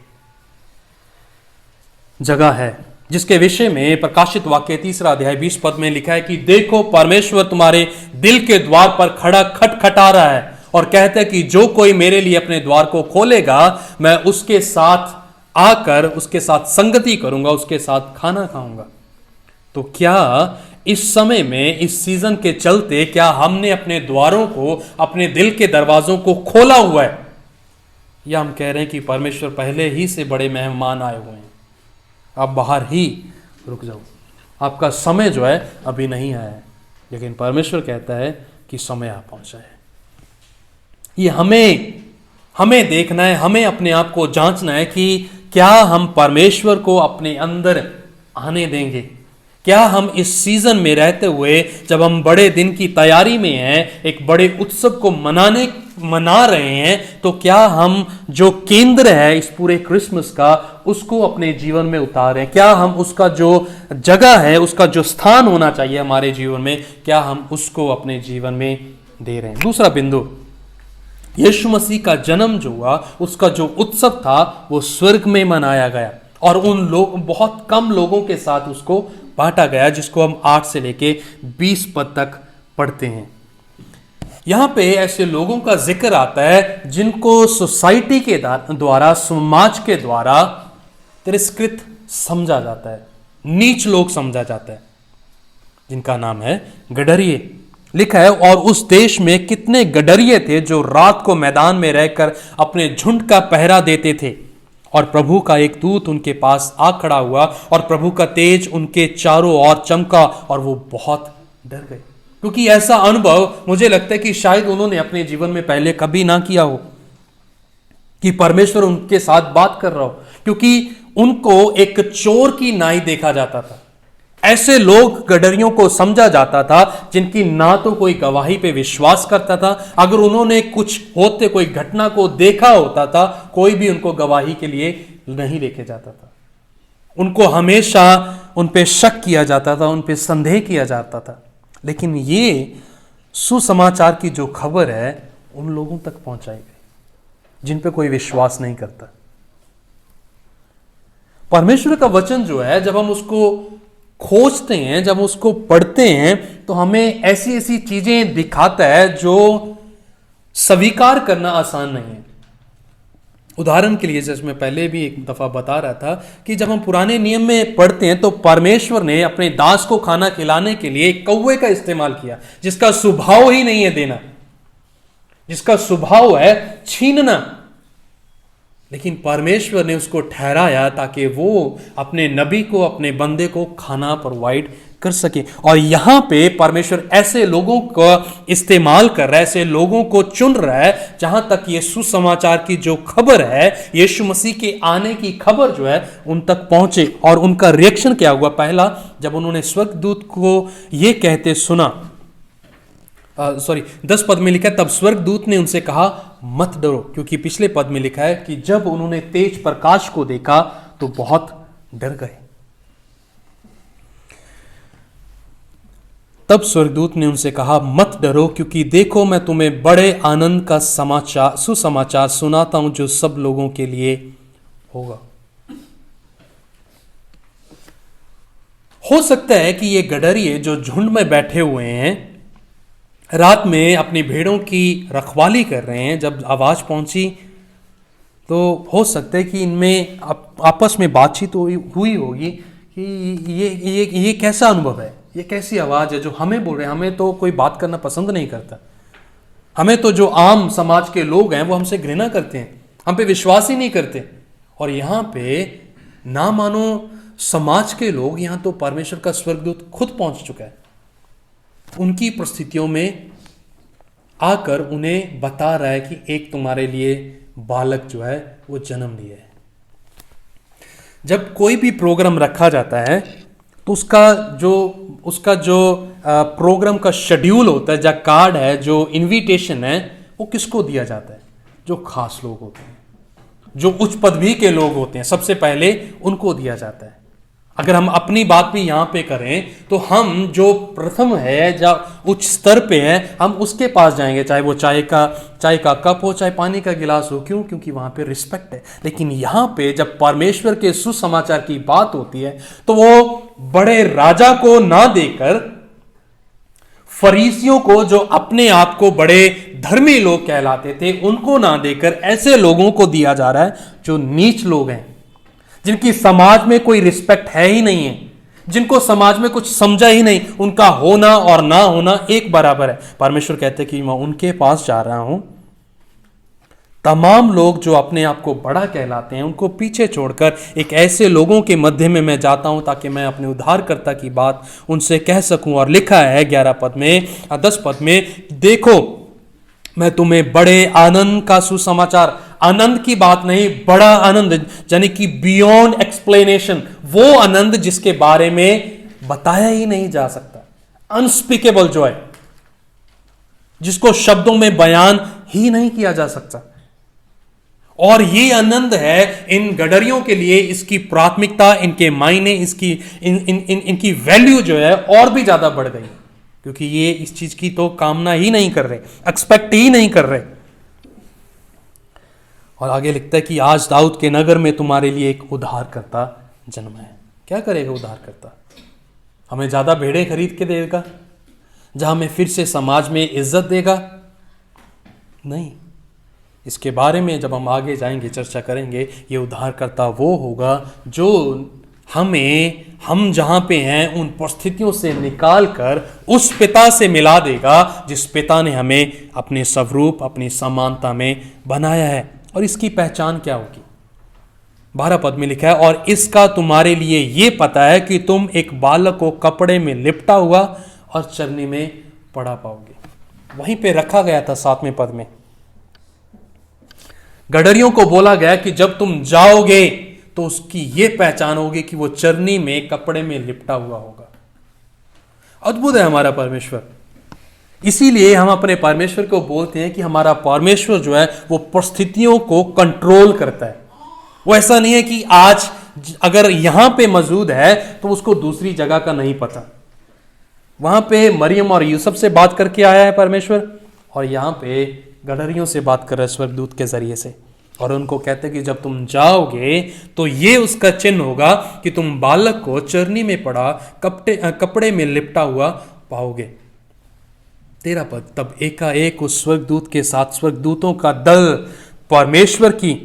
Speaker 1: जगह है, जिसके विषय में प्रकाशित वाक्य 3 अध्याय 20 पद में लिखा है कि देखो परमेश्वर तुम्हारे दिल के द्वार पर खड़ा खटखटा रहा है और कहता है कि जो कोई मेरे लिए अपने द्वार को खोलेगा, मैं उसके साथ आकर उसके साथ संगति करूंगा, उसके साथ खाना खाऊंगा। तो क्या इस समय में, इस सीजन के चलते, क्या हमने अपने द्वारों को, अपने दिल के दरवाजों को खोला हुआ है, या हम कह रहे हैं कि परमेश्वर पहले ही से बड़े मेहमान आए हुए हैं, आप बाहर ही रुक जाओ, आपका समय जो है अभी नहीं आया है। लेकिन परमेश्वर कहता है कि समय आ पहुंचा है। ये हमें देखना है, हमें अपने आप को जांचना है कि क्या हम परमेश्वर को अपने अंदर आने देंगे। क्या हम इस सीजन में रहते हुए, जब हम बड़े दिन की तैयारी में हैं, एक बड़े उत्सव को मना रहे हैं, तो क्या हम जो केंद्र है इस पूरे क्रिसमस का, उसको अपने जीवन में उतारें? क्या हम उसका जो जगह है, उसका जो स्थान होना चाहिए हमारे जीवन में, क्या हम उसको अपने जीवन में दे रहे हैं? दूसरा बिंदु, यीशु मसीह का जन्म जो हुआ, उसका जो उत्सव था वो स्वर्ग में मनाया गया, और उन बहुत कम लोगों के साथ उसको बांटा गया, जिसको हम 8 से लेके 20 पद तक पढ़ते हैं। यहां पे ऐसे लोगों का जिक्र आता है जिनको सोसाइटी के द्वारा, समाज के द्वारा तिरस्कृत समझा जाता है, नीच लोग समझा जाता है, जिनका नाम है गडरिये। लिखा है, और उस देश में कितने गडरिये थे जो रात को मैदान में रहकर अपने झुंड का पहरा देते थे, और प्रभु का एक दूत उनके पास आ खड़ा हुआ, और प्रभु का तेज उनके चारों ओर चमका, और वो बहुत डर गए। क्योंकि ऐसा अनुभव मुझे लगता है कि शायद उन्होंने अपने जीवन में पहले कभी ना किया हो कि परमेश्वर उनके साथ बात कर रहा हो, क्योंकि उनको एक चोर की नाई देखा जाता था। ऐसे लोग गडरियों को समझा जाता था जिनकी ना तो कोई गवाही पे विश्वास करता था, अगर उन्होंने कुछ होते कोई घटना को देखा होता था, कोई भी उनको गवाही के लिए नहीं लेके जाता था। उनको हमेशा उन पे शक किया जाता था, उन पे संदेह किया जाता था। लेकिन ये सुसमाचार की जो खबर है उन लोगों तक पहुंचाई गई जिन पे कोई विश्वास नहीं करता। परमेश्वर का वचन जो है, जब हम उसको खोजते हैं, जब उसको पढ़ते हैं, तो हमें ऐसी ऐसी चीजें दिखाता है जो स्वीकार करना आसान नहीं है। उदाहरण के लिए, जैसे मैं पहले भी एक दफा बता रहा था कि जब हम पुराने नियम में पढ़ते हैं तो परमेश्वर ने अपने दास को खाना खिलाने के लिए एक कौवे का इस्तेमाल किया, जिसका स्वभाव ही नहीं है देना, जिसका स्वभाव है छीनना। लेकिन परमेश्वर ने उसको ठहराया ताकि वो अपने नबी को, अपने बंदे को खाना प्रोवाइड कर सके। और यहां पे परमेश्वर ऐसे लोगों को इस्तेमाल कर रहा है, ऐसे लोगों को चुन रहा है जहां तक ये सुसमाचार की जो खबर है, यीशु मसीह के आने की खबर जो है उन तक पहुंचे। और उनका रिएक्शन क्या हुआ? पहला, जब उन्होंने स्वर्गदूत को ये कहते सुना, 10 पद में लिखा है, तब स्वर्गदूत ने उनसे कहा मत डरो, क्योंकि पिछले पद में लिखा है कि जब उन्होंने तेज प्रकाश को देखा तो बहुत डर गए। तब स्वर्गदूत ने उनसे कहा मत डरो, क्योंकि देखो मैं तुम्हें बड़े आनंद का सुसमाचार सुनाता हूं जो सब लोगों के लिए होगा। हो सकता है कि ये गडरिये जो झुंड में बैठे हुए हैं, रात में अपनी भेड़ों की रखवाली कर रहे हैं, जब आवाज पहुंची तो हो सकता है कि इनमें आपस में बातचीत हुई होगी कि ये कैसा अनुभव है, ये कैसी आवाज है जो हमें बोल रहे हैं। हमें तो कोई बात करना पसंद नहीं करता, हमें तो जो आम समाज के लोग हैं वो हमसे घृणा करते हैं, हम पे विश्वास ही नहीं करते। और यहां पे ना मानो समाज के लोग, यहां तो परमेश्वर का स्वर्गदूत खुद पहुंच चुका है, उनकी परिस्थितियों में आकर उन्हें बता रहा है कि एक तुम्हारे लिए बालक जो है वो जन्म लिया है। जब कोई भी प्रोग्राम रखा जाता है तो उसका जो प्रोग्राम का शेड्यूल होता है, जो कार्ड है, जो इनविटेशन है, वो किसको दिया जाता है? जो खास लोग होते हैं, जो उच्च पदवी के लोग होते हैं, सबसे पहले उनको दिया जाता है। अगर हम अपनी बात भी यहां पे करें तो हम जो प्रथम है, जो उच्च स्तर पे है, हम उसके पास जाएंगे, चाहे वो चाय का कप हो, चाहे पानी का गिलास हो। क्यों? क्योंकि वहां पे रिस्पेक्ट है। लेकिन यहां पे जब परमेश्वर के सुसमाचार की बात होती है तो वो बड़े राजा को ना देकर, फरीसियों को जो अपने आप को बड़े धर्मी लोग कहलाते थे, उनको ना देकर ऐसे लोगों को दिया जा रहा है जो नीच लोग हैं, जिनकी समाज में कोई रिस्पेक्ट है ही नहीं है, जिनको समाज में कुछ समझा ही नहीं, उनका होना और ना होना एक बराबर है। परमेश्वर कहते हैं कि मैं उनके पास जा रहा हूं। तमाम लोग जो अपने आप को बड़ा कहलाते हैं उनको पीछे छोड़कर एक ऐसे लोगों के मध्य में मैं जाता हूं ताकि मैं अपने उद्धारकर्ता की बात उनसे कह सकूं। और लिखा है 10 पद में, देखो मैं तुम्हें बड़े आनंद का सुसमाचार, आनंद की बात नहीं, बड़ा आनंद, यानी कि बियॉन्ड एक्सप्लेनेशन, वो आनंद जिसके बारे में बताया ही नहीं जा सकता, अनस्पीकेबल जॉय, जिसको शब्दों में बयान ही नहीं किया जा सकता। और ये आनंद है इन गडरियों के लिए, इसकी प्राथमिकता, इनके मायने, इनकी वैल्यू जो है और भी ज्यादा बढ़ गई, क्योंकि ये इस चीज की तो कामना ही नहीं कर रहे, एक्सपेक्ट ही नहीं कर रहे। और आगे लिखता है कि आज दाऊद के नगर में तुम्हारे लिए एक उद्धारकर्ता जन्म है। क्या करेगा उद्धारकर्ता? हमें ज्यादा भेड़ें खरीद के देगा, जहां हमें फिर से समाज में इज्जत देगा? नहीं। इसके बारे में जब हम आगे जाएंगे चर्चा करेंगे। ये उद्धारकर्ता वो होगा जो हम जहां पे हैं उन परिस्थितियों से निकाल कर उस पिता से मिला देगा जिस पिता ने हमें अपने स्वरूप, अपनी समानता में बनाया है। और इसकी पहचान क्या होगी? 12 पद में लिखा है, और इसका तुम्हारे लिए ये पता है कि तुम एक बालक को कपड़े में लिपटा हुआ और चरनी में पढ़ा पाओगे। वहीं पे रखा गया था 7वें पद में, गडरियों को बोला गया कि जब तुम जाओगे तो उसकी यह पहचान होगी कि वो चरनी में कपड़े में लिपटा हुआ होगा। अद्भुत है हमारा परमेश्वर। इसीलिए हम अपने परमेश्वर को बोलते हैं कि हमारा परमेश्वर जो है वो परिस्थितियों को कंट्रोल करता है। वो ऐसा नहीं है कि आज अगर यहां पे मौजूद है तो उसको दूसरी जगह का नहीं पता। वहां पे मरियम और यूसुफ से बात करके आया है परमेश्वर, और यहां पे गडरियों से बात कर रहा है स्वर्गदूत के जरिए से, और उनको कहते हैं कि जब तुम जाओगे तो ये उसका चिन्ह होगा कि तुम बालक को चरनी में पड़ा कपड़े में लिपटा हुआ पाओगे। 13 पद, तब एकाएक उस स्वर्गदूत के साथ स्वर्गदूतों का दल परमेश्वर की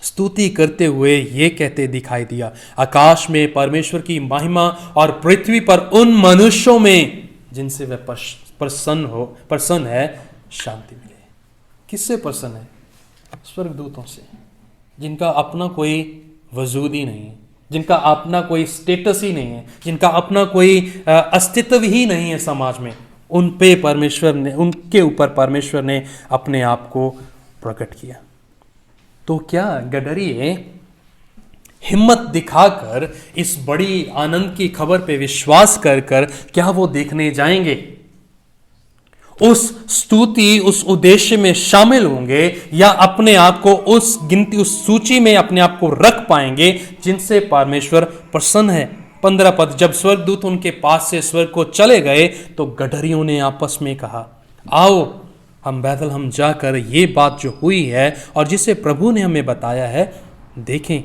Speaker 1: स्तुति करते हुए ये कहते दिखाई दिया, आकाश में परमेश्वर की महिमा और पृथ्वी पर उन मनुष्यों में जिनसे वह प्रसन्न है शांति मिले। किससे प्रसन्न है? स्वर्गदूतों से, जिनका अपना कोई वजूद ही नहीं है, जिनका अपना कोई स्टेटस ही नहीं है, जिनका अपना कोई अस्तित्व ही नहीं है समाज में। उन पे परमेश्वर ने, उनके ऊपर परमेश्वर ने अपने आप को प्रकट किया। तो क्या गडरिये हिम्मत दिखाकर इस बड़ी आनंद की खबर पे विश्वास कर क्या वो देखने जाएंगे? उस स्तुति, उस उद्देश्य में शामिल होंगे, या अपने आप को उस गिनती, उस सूची में अपने आप को रख पाएंगे जिनसे परमेश्वर प्रसन्न है? 15 पद, जब स्वर्गदूत उनके पास से स्वर्ग को चले गए तो गडरियों ने आपस में कहा, आओ हम बैतलहम जाकर ये बात जो हुई है और जिसे प्रभु ने हमें बताया है देखें।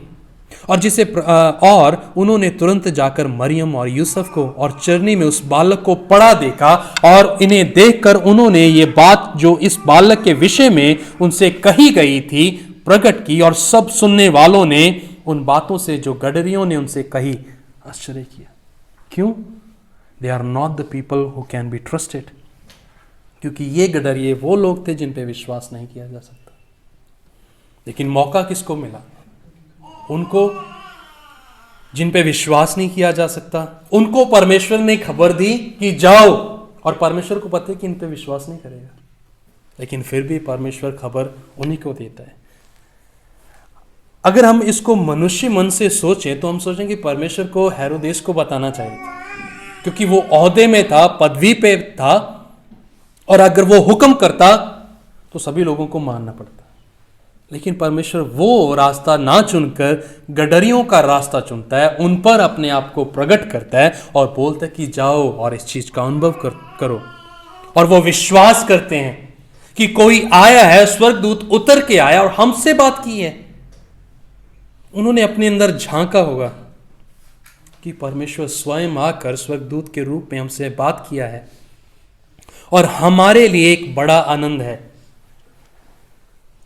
Speaker 1: और उन्होंने तुरंत जाकर मरियम और यूसुफ को और चरनी में उस बालक को पड़ा देखा, और इन्हें देखकर उन्होंने ये बात जो इस बालक के विषय में उनसे कही गई थी प्रकट की, और सब सुनने वालों ने उन बातों से जो गडरियों ने उनसे कही आश्चर्य किया। क्यों? They are not the people who can be trusted, क्योंकि ये गडरिये वो लोग थे जिन पे विश्वास नहीं किया जा सकता। लेकिन मौका किसको मिला? उनको जिन पे विश्वास नहीं किया जा सकता। उनको परमेश्वर ने खबर दी कि जाओ, और परमेश्वर को पता है कि इन पे विश्वास नहीं करेगा, लेकिन फिर भी परमेश्वर खबर उन्हीं को देता है। अगर हम इसको मनुष्य मन से सोचें तो हम सोचें कि परमेश्वर को हेरोदेस को बताना चाहिए था, क्योंकि वो ओहदे में था, पदवी पे था, और अगर वो हुक्म करता तो सभी लोगों को मानना पड़ता। लेकिन परमेश्वर वो रास्ता ना चुनकर गडरियों का रास्ता चुनता है, उन पर अपने आप को प्रकट करता है और बोलता है कि जाओ और इस चीज का अनुभव करो। और वो विश्वास करते हैं कि कोई आया है, स्वर्गदूत उतर के आया और हमसे बात की है। उन्होंने अपने अंदर झांका होगा कि परमेश्वर स्वयं आकर स्वर्गदूत के रूप में हमसे बात किया है, और हमारे लिए एक बड़ा आनंद है।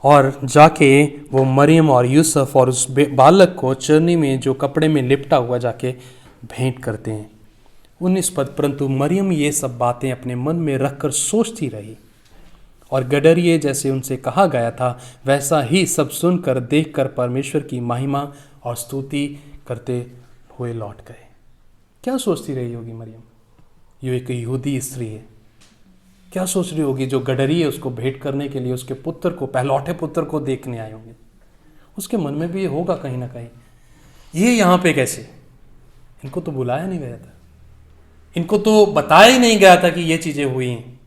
Speaker 1: और जाके वो मरियम और यूसुफ और उस बालक को चरनी में जो कपड़े में लिपटा हुआ जाके भेंट करते हैं। 19 पद, परंतु मरियम ये सब बातें अपने मन में रखकर सोचती रही, और गडरिये जैसे उनसे कहा गया था वैसा ही सब सुनकर देखकर परमेश्वर की महिमा और स्तुति करते हुए लौट गए। क्या सोचती रही होगी मरियम? ये एक यहूदी स्त्री है, क्या सोच रही होगी? जो गडरी है उसको भेंट करने के लिए उसके पुत्र को, पहलौठे पुत्र को देखने आए होंगे। उसके मन में भी ये होगा कहीं ना कहीं, ये यहाँ पे कैसे? इनको तो बुलाया नहीं गया था, इनको तो बताया ही नहीं गया था कि ये चीजें हुई हैं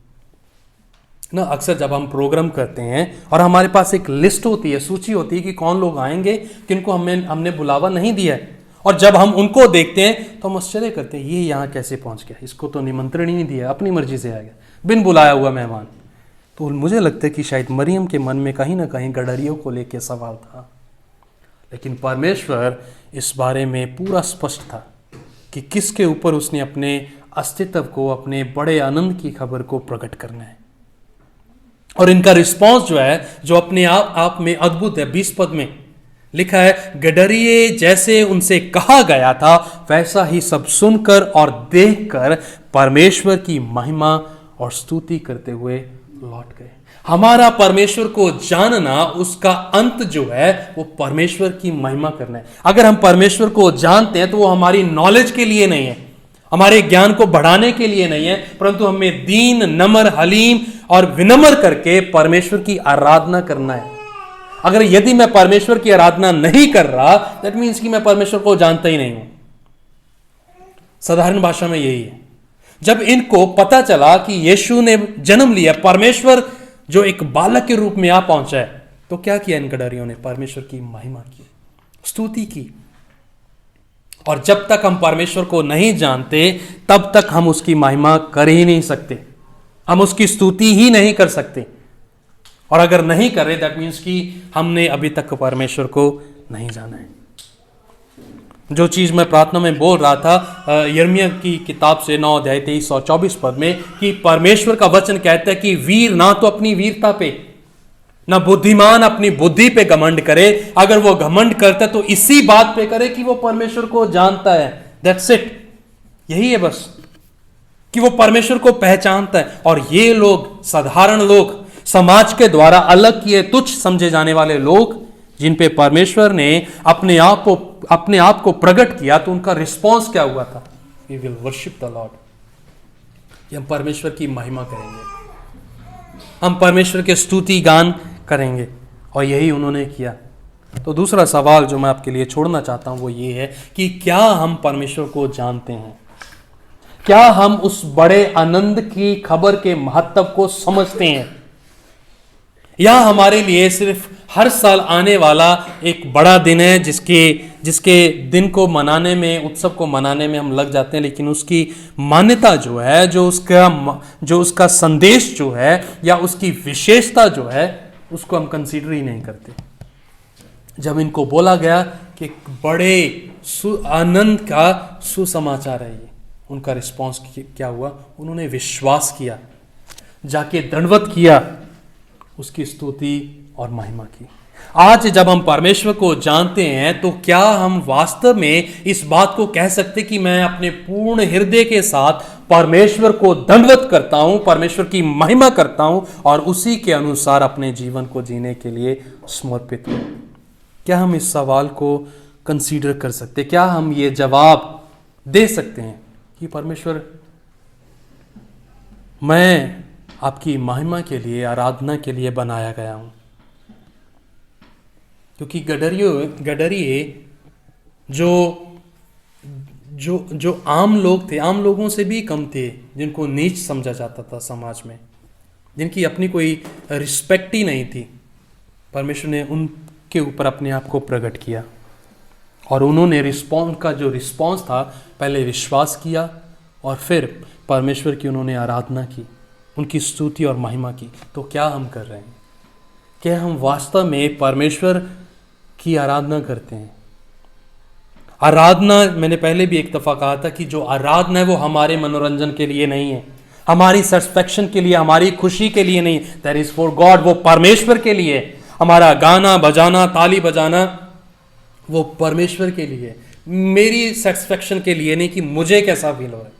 Speaker 1: ना। अक्सर जब हम प्रोग्राम करते हैं और हमारे पास एक लिस्ट होती है, सूची होती है कि कौन लोग आएंगे, किनको हमने बुलावा नहीं दिया है, और जब हम उनको देखते हैं तो हम आश्चर्य करते हैं, ये यहाँ कैसे पहुंच गया? इसको तो निमंत्रण ही नहीं दिया, अपनी मर्जी से आ गया, बिन बुलाया हुआ मेहमान। तो मुझे लगता है कि शायद मरियम के मन में कहीं ना कहीं गडरियों को लेकर सवाल था, लेकिन परमेश्वर इस बारे में पूरा स्पष्ट था कि किसके ऊपर उसने अपने अस्तित्व को, अपने बड़े आनंद की खबर को प्रकट करना है। और इनका रिस्पॉन्स जो है, जो अपने आप में अद्भुत है। 20 पद में लिखा है, गडरिये जैसे उनसे कहा गया था वैसा ही सब सुनकर और देखकर परमेश्वर की महिमा और स्तुति करते हुए लौट गए। हमारा परमेश्वर को जानना, उसका अंत जो है वो परमेश्वर की महिमा करना है। अगर हम परमेश्वर को जानते हैं तो वो हमारी नॉलेज के लिए नहीं है, हमारे ज्ञान को बढ़ाने के लिए नहीं है, परंतु हमें दीन, नम्र, हलीम और विनम्र करके परमेश्वर की आराधना करना है। अगर यदि मैं परमेश्वर की आराधना नहीं कर रहा, दैट मीन्स कि मैं परमेश्वर को जानता ही नहीं हूं। साधारण भाषा में यही है। जब इनको पता चला कि यीशु ने जन्म लिया, परमेश्वर जो एक बालक के रूप में आ पहुंचा है, तो क्या किया इन गडरियों ने? परमेश्वर की महिमा की, स्तुति की। और जब तक हम परमेश्वर को नहीं जानते, तब तक हम उसकी महिमा कर ही नहीं सकते, हम उसकी स्तुति ही नहीं कर सकते। और अगर नहीं कर रहे, दैट मीन्स कि हमने अभी तक परमेश्वर को नहीं जाना है। जो चीज मैं प्रार्थना में बोल रहा था, यिर्मयाह की किताब से 9 अध्याय 23 और 24 पद में, कि परमेश्वर का वचन कहता है कि वीर ना तो अपनी वीरता पे, ना बुद्धिमान अपनी बुद्धि पे घमंड करे। अगर वो घमंड करता है तो इसी बात पे करे कि वो परमेश्वर को जानता है। दैट्स इट, यही है बस, कि वो परमेश्वर को पहचानता है। और ये लोग, साधारण लोग, समाज के द्वारा अलग किए, तुच्छ समझे जाने वाले लोग, जिन पे परमेश्वर ने अपने आप को प्रकट किया, तो उनका रिस्पॉन्स क्या हुआ था? We will worship the lord. हम परमेश्वर की महिमा करेंगे, हम परमेश्वर के स्तुति गान करेंगे, और यही उन्होंने किया। तो दूसरा सवाल जो मैं आपके लिए छोड़ना चाहता हूं वो ये है कि क्या हम परमेश्वर को जानते हैं? क्या हम उस बड़े आनंद की खबर के महत्व को समझते हैं, या हमारे लिए सिर्फ हर साल आने वाला एक बड़ा दिन है जिसके दिन को मनाने में, उत्सव को मनाने में हम लग जाते हैं, लेकिन उसकी मान्यता जो है, जो उसका संदेश जो है, या उसकी विशेषता जो है, उसको हम कंसीडर ही नहीं करते। जब इनको बोला गया कि बड़े आनंद का सुसमाचार है ये, उनका रिस्पॉन्स क्या हुआ? उन्होंने विश्वास किया, जाके दंडवत किया, उसकी स्तुति और महिमा की। आज जब हम परमेश्वर को जानते हैं, तो क्या हम वास्तव में इस बात को कह सकते कि मैं अपने पूर्ण हृदय के साथ परमेश्वर को दंडवत करता हूं, परमेश्वर की महिमा करता हूं, और उसी के अनुसार अपने जीवन को जीने के लिए समर्पित हूं? क्या हम इस सवाल को कंसीडर कर सकते? क्या हम ये जवाब दे सकते हैं कि परमेश्वर, मैं आपकी महिमा के लिए, आराधना के लिए बनाया गया हूं? क्योंकि गडरिये जो आम लोग थे, आम लोगों से भी कम थे, जिनको नीच समझा जाता था समाज में, जिनकी अपनी कोई रिस्पेक्ट ही नहीं थी, परमेश्वर ने उनके ऊपर अपने आप को प्रकट किया। और उन्होंने जो रिस्पॉन्स था, पहले विश्वास किया और फिर परमेश्वर की उन्होंने आराधना की, उनकी स्तुति और महिमा की। तो क्या हम कर रहे हैं? क्या हम वास्तव में परमेश्वर की आराधना करते हैं? आराधना, मैंने पहले भी एक दफा कहा था कि जो आराधना है वो हमारे मनोरंजन के लिए नहीं है, हमारी सेटिस्फैक्शन के लिए, हमारी खुशी के लिए नहीं। दैट इज फॉर गॉड, वो परमेश्वर के लिए। हमारा गाना बजाना, ताली बजाना, वो परमेश्वर के लिए, मेरी सेटिस्फैक्शन के लिए नहीं कि मुझे कैसा फील हो रहा है।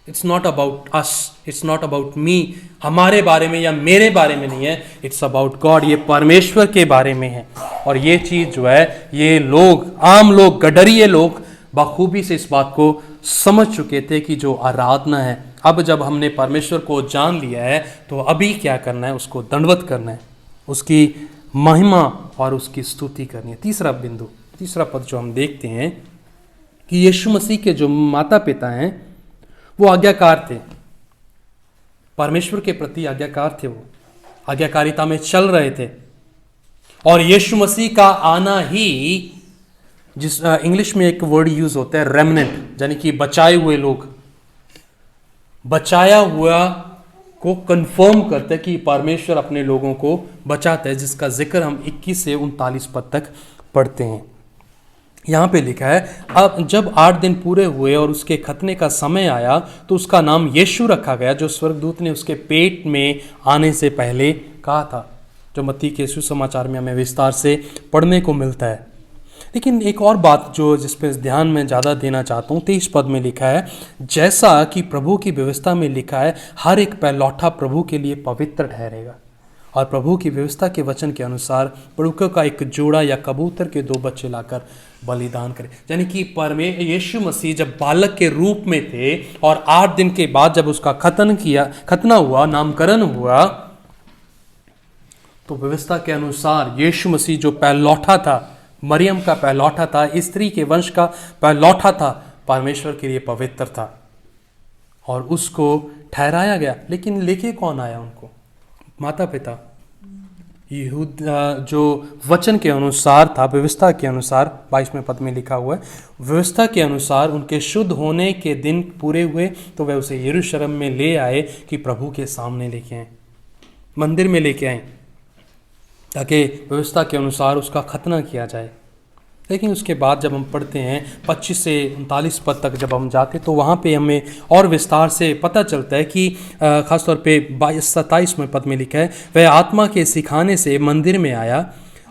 Speaker 1: It's not about us, it's not about me, हमारे बारे में या मेरे बारे में नहीं है, इट्स अबाउट गॉड, ये परमेश्वर के बारे में है। और ये चीज जो है, ये लोग, आम लोग, गडरिये लोग बखूबी से इस बात को समझ चुके थे कि जो आराधना है, अब जब हमने परमेश्वर को जान लिया है, तो अभी क्या करना है? उसको दंडवत करना है, उसकी महिमा और उसकी स्तुति करनी है। तीसरा बिंदु, तीसरा पद जो हम देखते हैं कि यीशु मसीह के जो माता पिता हैं, वो आज्ञाकार थे, परमेश्वर के प्रति आज्ञाकार थे, वो आज्ञाकारिता में चल रहे थे। और यीशु मसीह का आना ही, जिस इंग्लिश में एक वर्ड यूज होता है रेमनेंट, यानी कि बचाए हुए लोग, बचाया हुआ को कंफर्म करता है कि परमेश्वर अपने लोगों को बचाता है, जिसका जिक्र हम 21 से 39 पद तक पढ़ते हैं। यहाँ पे लिखा है, अब जब 8 दिन पूरे हुए और उसके खतने का समय आया, तो उसका नाम यीशु रखा गया, जो स्वर्गदूत ने उसके पेट में आने से पहले कहा था, जो मत्ती के सुसमाचार में हमें विस्तार से पढ़ने को मिलता है। लेकिन एक और बात जो जिस पे ध्यान में ज़्यादा देना चाहता हूँ, 23 पद में लिखा है, जैसा कि प्रभु की व्यवस्था में लिखा है, हर एक पहलौठा प्रभु के लिए पवित्र ठहरेगा। और प्रभु की व्यवस्था के वचन के अनुसार बड़ुकों का एक जोड़ा या कबूतर के 2 बच्चे लाकर बलिदान करें। यानी कि यीशु मसीह जब बालक के रूप में थे और 8 दिन के बाद जब उसका खतना हुआ, नामकरण हुआ, तो व्यवस्था के अनुसार यीशु मसीह जो पहलौठा था, मरियम का पहलौठा था, स्त्री के वंश का पहलौठा था, परमेश्वर के लिए पवित्र था और उसको ठहराया गया। लेकिन लेके कौन आया उनको? माता पिता। जो वचन के अनुसार था, व्यवस्था के अनुसार 22वें पद में लिखा हुआ है, व्यवस्था के अनुसार उनके शुद्ध होने के दिन पूरे हुए तो वह उसे यरूशलेम में ले आए कि प्रभु के सामने लेके आए, मंदिर में लेके आए, ताकि व्यवस्था के अनुसार उसका खतना किया जाए। लेकिन उसके बाद जब हम पढ़ते हैं 25 से 39 पद तक जब हम जाते तो वहाँ पे हमें और विस्तार से पता चलता है कि ख़ासतौर पे 27वें पद में लिखा है, वह आत्मा के सिखाने से मंदिर में आया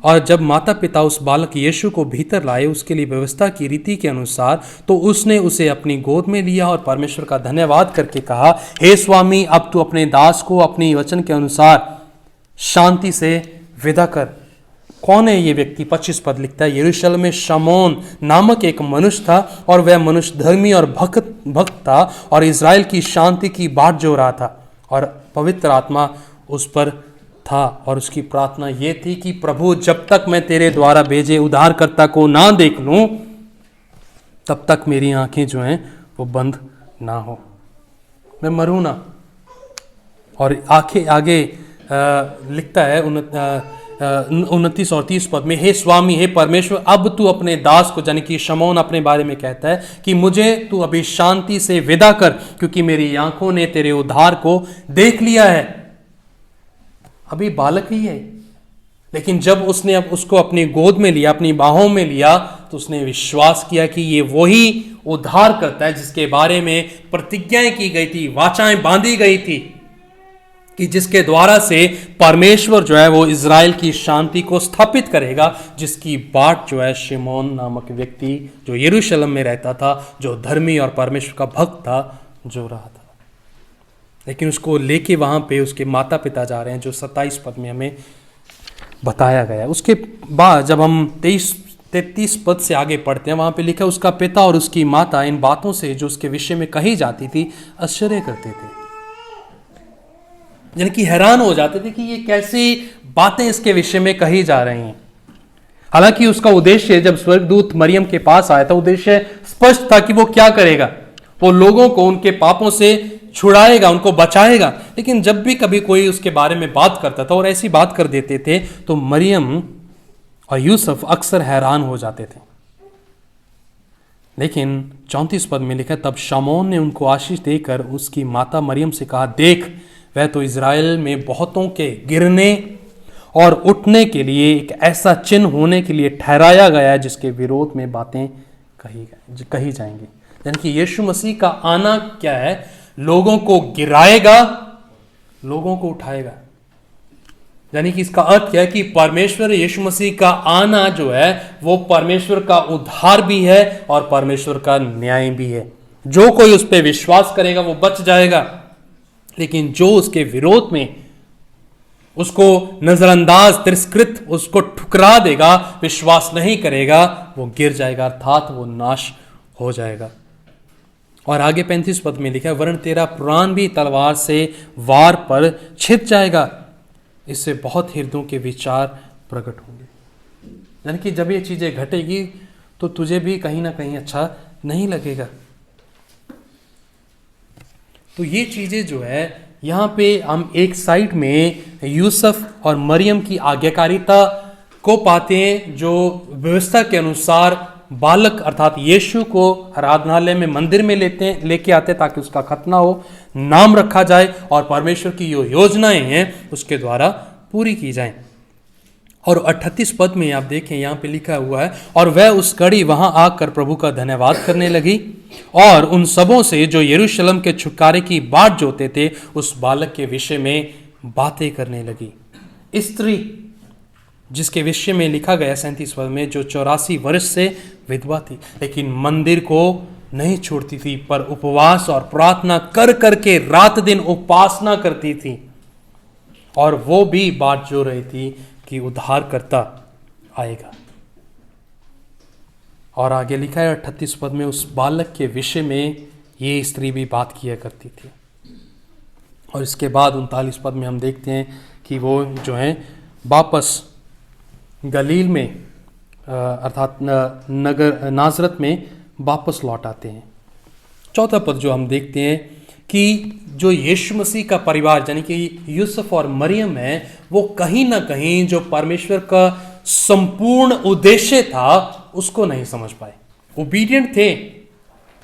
Speaker 1: और जब माता पिता उस बालक यीशु को भीतर लाए उसके लिए व्यवस्था की रीति के अनुसार, तो उसने उसे अपनी गोद में लिया और परमेश्वर का धन्यवाद करके कहा, हे स्वामी, अब तू अपने दास को अपनी वचन के अनुसार शांति से विदा कर। कौन है ये व्यक्ति? 25 पद लिखता है, यरूशलेम में शमौन नामक एक मनुष्य था और वह मनुष्य धर्मी और भक्त था और इज़राइल की शांति की बाट जो रहा था और पवित्र आत्मा उस पर था और उसकी प्रार्थना ये थी कि प्रभु, जब तक मैं तेरे द्वारा भेजे उद्धारकर्ता को ना देख लूं तब तक मेरी आंखें जो हैं वो बंद ना हो, मैं मरूं ना। और आगे लिखता है 29 और 30 पद में, हे स्वामी, हे परमेश्वर, अब तू अपने दास को, यानी कि शमौन अपने बारे में कहता है कि मुझे तू अभी शांति से विदा कर, क्योंकि मेरी आंखों ने तेरे उद्धार को देख लिया है। अभी बालक ही है, लेकिन जब उसने अब उसको अपनी गोद में लिया, अपनी बाहों में लिया, तो उसने विश्वास किया कि ये वही उद्धार करता है जिसके बारे में प्रतिज्ञाएं की गई थी, वाचाएं बांधी गई थी, कि जिसके द्वारा से परमेश्वर जो है वो इज़राइल की शांति को स्थापित करेगा, जिसकी बाट जो है शिमोन नामक व्यक्ति जो यरूशलेम में रहता था, जो धर्मी और परमेश्वर का भक्त था, जो रहा था। लेकिन उसको लेके वहां पे उसके माता पिता जा रहे हैं, जो 27 पद में हमें बताया गया। उसके बाद जब हम 33 पद से आगे पढ़ते हैं, वहां पे लिखा, उसका पिता और उसकी माता इन बातों से जो उसके विषय में कही जाती थी आश्चर्य करते थे, यानी कि हैरान हो जाते थे कि ये कैसी बातें इसके विषय में कही जा रही हैं। हालांकि उसका उद्देश्य, जब स्वर्गदूत मरियम के पास आया था, उद्देश्य स्पष्ट था कि वो क्या करेगा, वो लोगों को उनके पापों से छुड़ाएगा, उनको बचाएगा। लेकिन जब भी कभी कोई उसके बारे में बात करता था और ऐसी बात कर देते थे, तो मरियम और यूसुफ अक्सर हैरान हो जाते थे। लेकिन 34 पद में लिखा, तब शमौन ने उनको आशीष देकर उसकी माता मरियम से कहा, देख, वह तो इज़राइल में बहुतों के गिरने और उठने के लिए एक ऐसा चिन्ह होने के लिए ठहराया गया है जिसके विरोध में बातें कही जाएंगी। यानी कि यीशु मसीह का आना क्या है? लोगों को गिराएगा, लोगों को उठाएगा। यानी कि इसका अर्थ क्या है कि परमेश्वर यीशु मसीह का आना जो है वो परमेश्वर का उद्धार भी है और परमेश्वर का न्याय भी है। जो कोई उस पर विश्वास करेगा वो बच जाएगा, लेकिन जो उसके विरोध में, उसको नजरअंदाज, तिरस्कृत, उसको ठुकरा देगा, विश्वास नहीं करेगा, वो गिर जाएगा, अर्थात वो नाश हो जाएगा। और आगे 35 पद में लिखा है, वरन तेरा प्राण भी तलवार से वार पर छिद जाएगा, इससे बहुत हृदयों के विचार प्रकट होंगे। यानी कि जब ये चीजें घटेगी तो तुझे भी कहीं ना कहीं अच्छा नहीं लगेगा। तो ये चीजें जो है यहाँ पे हम एक साइड में यूसुफ और मरियम की आज्ञाकारिता को पाते हैं, जो व्यवस्था के अनुसार बालक अर्थात यीशु को आराधनालय में, मंदिर में लेके आते ताकि उसका खतना हो, नाम रखा जाए और परमेश्वर की जो योजनाएं हैं उसके द्वारा पूरी की जाएं। और 38 पद में आप देखें, यहाँ पे लिखा हुआ है, और वह उस घड़ी वहां आकर प्रभु का धन्यवाद करने लगी और उन सबों से जो यरूशलेम के छुटकारे की बाट जोते थे उस बालक के विषय में बातें करने लगी। स्त्री जिसके विषय में लिखा गया 37 पद में, जो 84 वर्ष से विधवा थी, लेकिन मंदिर को नहीं छोड़ती थी, पर उपवास और प्रार्थना कर करके रात दिन उपासना करती थी और वो भी बात जो रही थी कि उद्धारकर्ता आएगा। और आगे लिखा है 38 पद में, उस बालक के विषय में ये स्त्री भी बात किया करती थी। और इसके बाद 39 पद में हम देखते हैं कि वो जो है वापस गलील में अर्थात नगर नाजरत में वापस लौट आते हैं। चौथा पद जो हम देखते हैं कि जो यीशु मसीह का परिवार यानी कि यूसुफ और मरियम है, वो कहीं ना कहीं जो परमेश्वर का संपूर्ण उद्देश्य था उसको नहीं समझ पाए। ओबीडिएंट थे,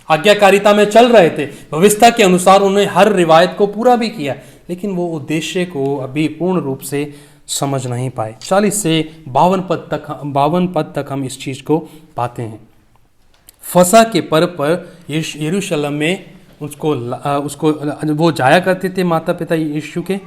Speaker 1: आज्ञाकारिता में चल रहे थे, व्यवस्था के अनुसार उन्होंने हर रिवायत को पूरा भी किया, लेकिन वो उद्देश्य को अभी पूर्ण रूप से समझ नहीं पाए। 40 से 52 पद तक हम इस चीज को पाते हैं। फसह के पर्व पर यरूशलेम में उसको वो जाया करते थे माता पिता यीशु के।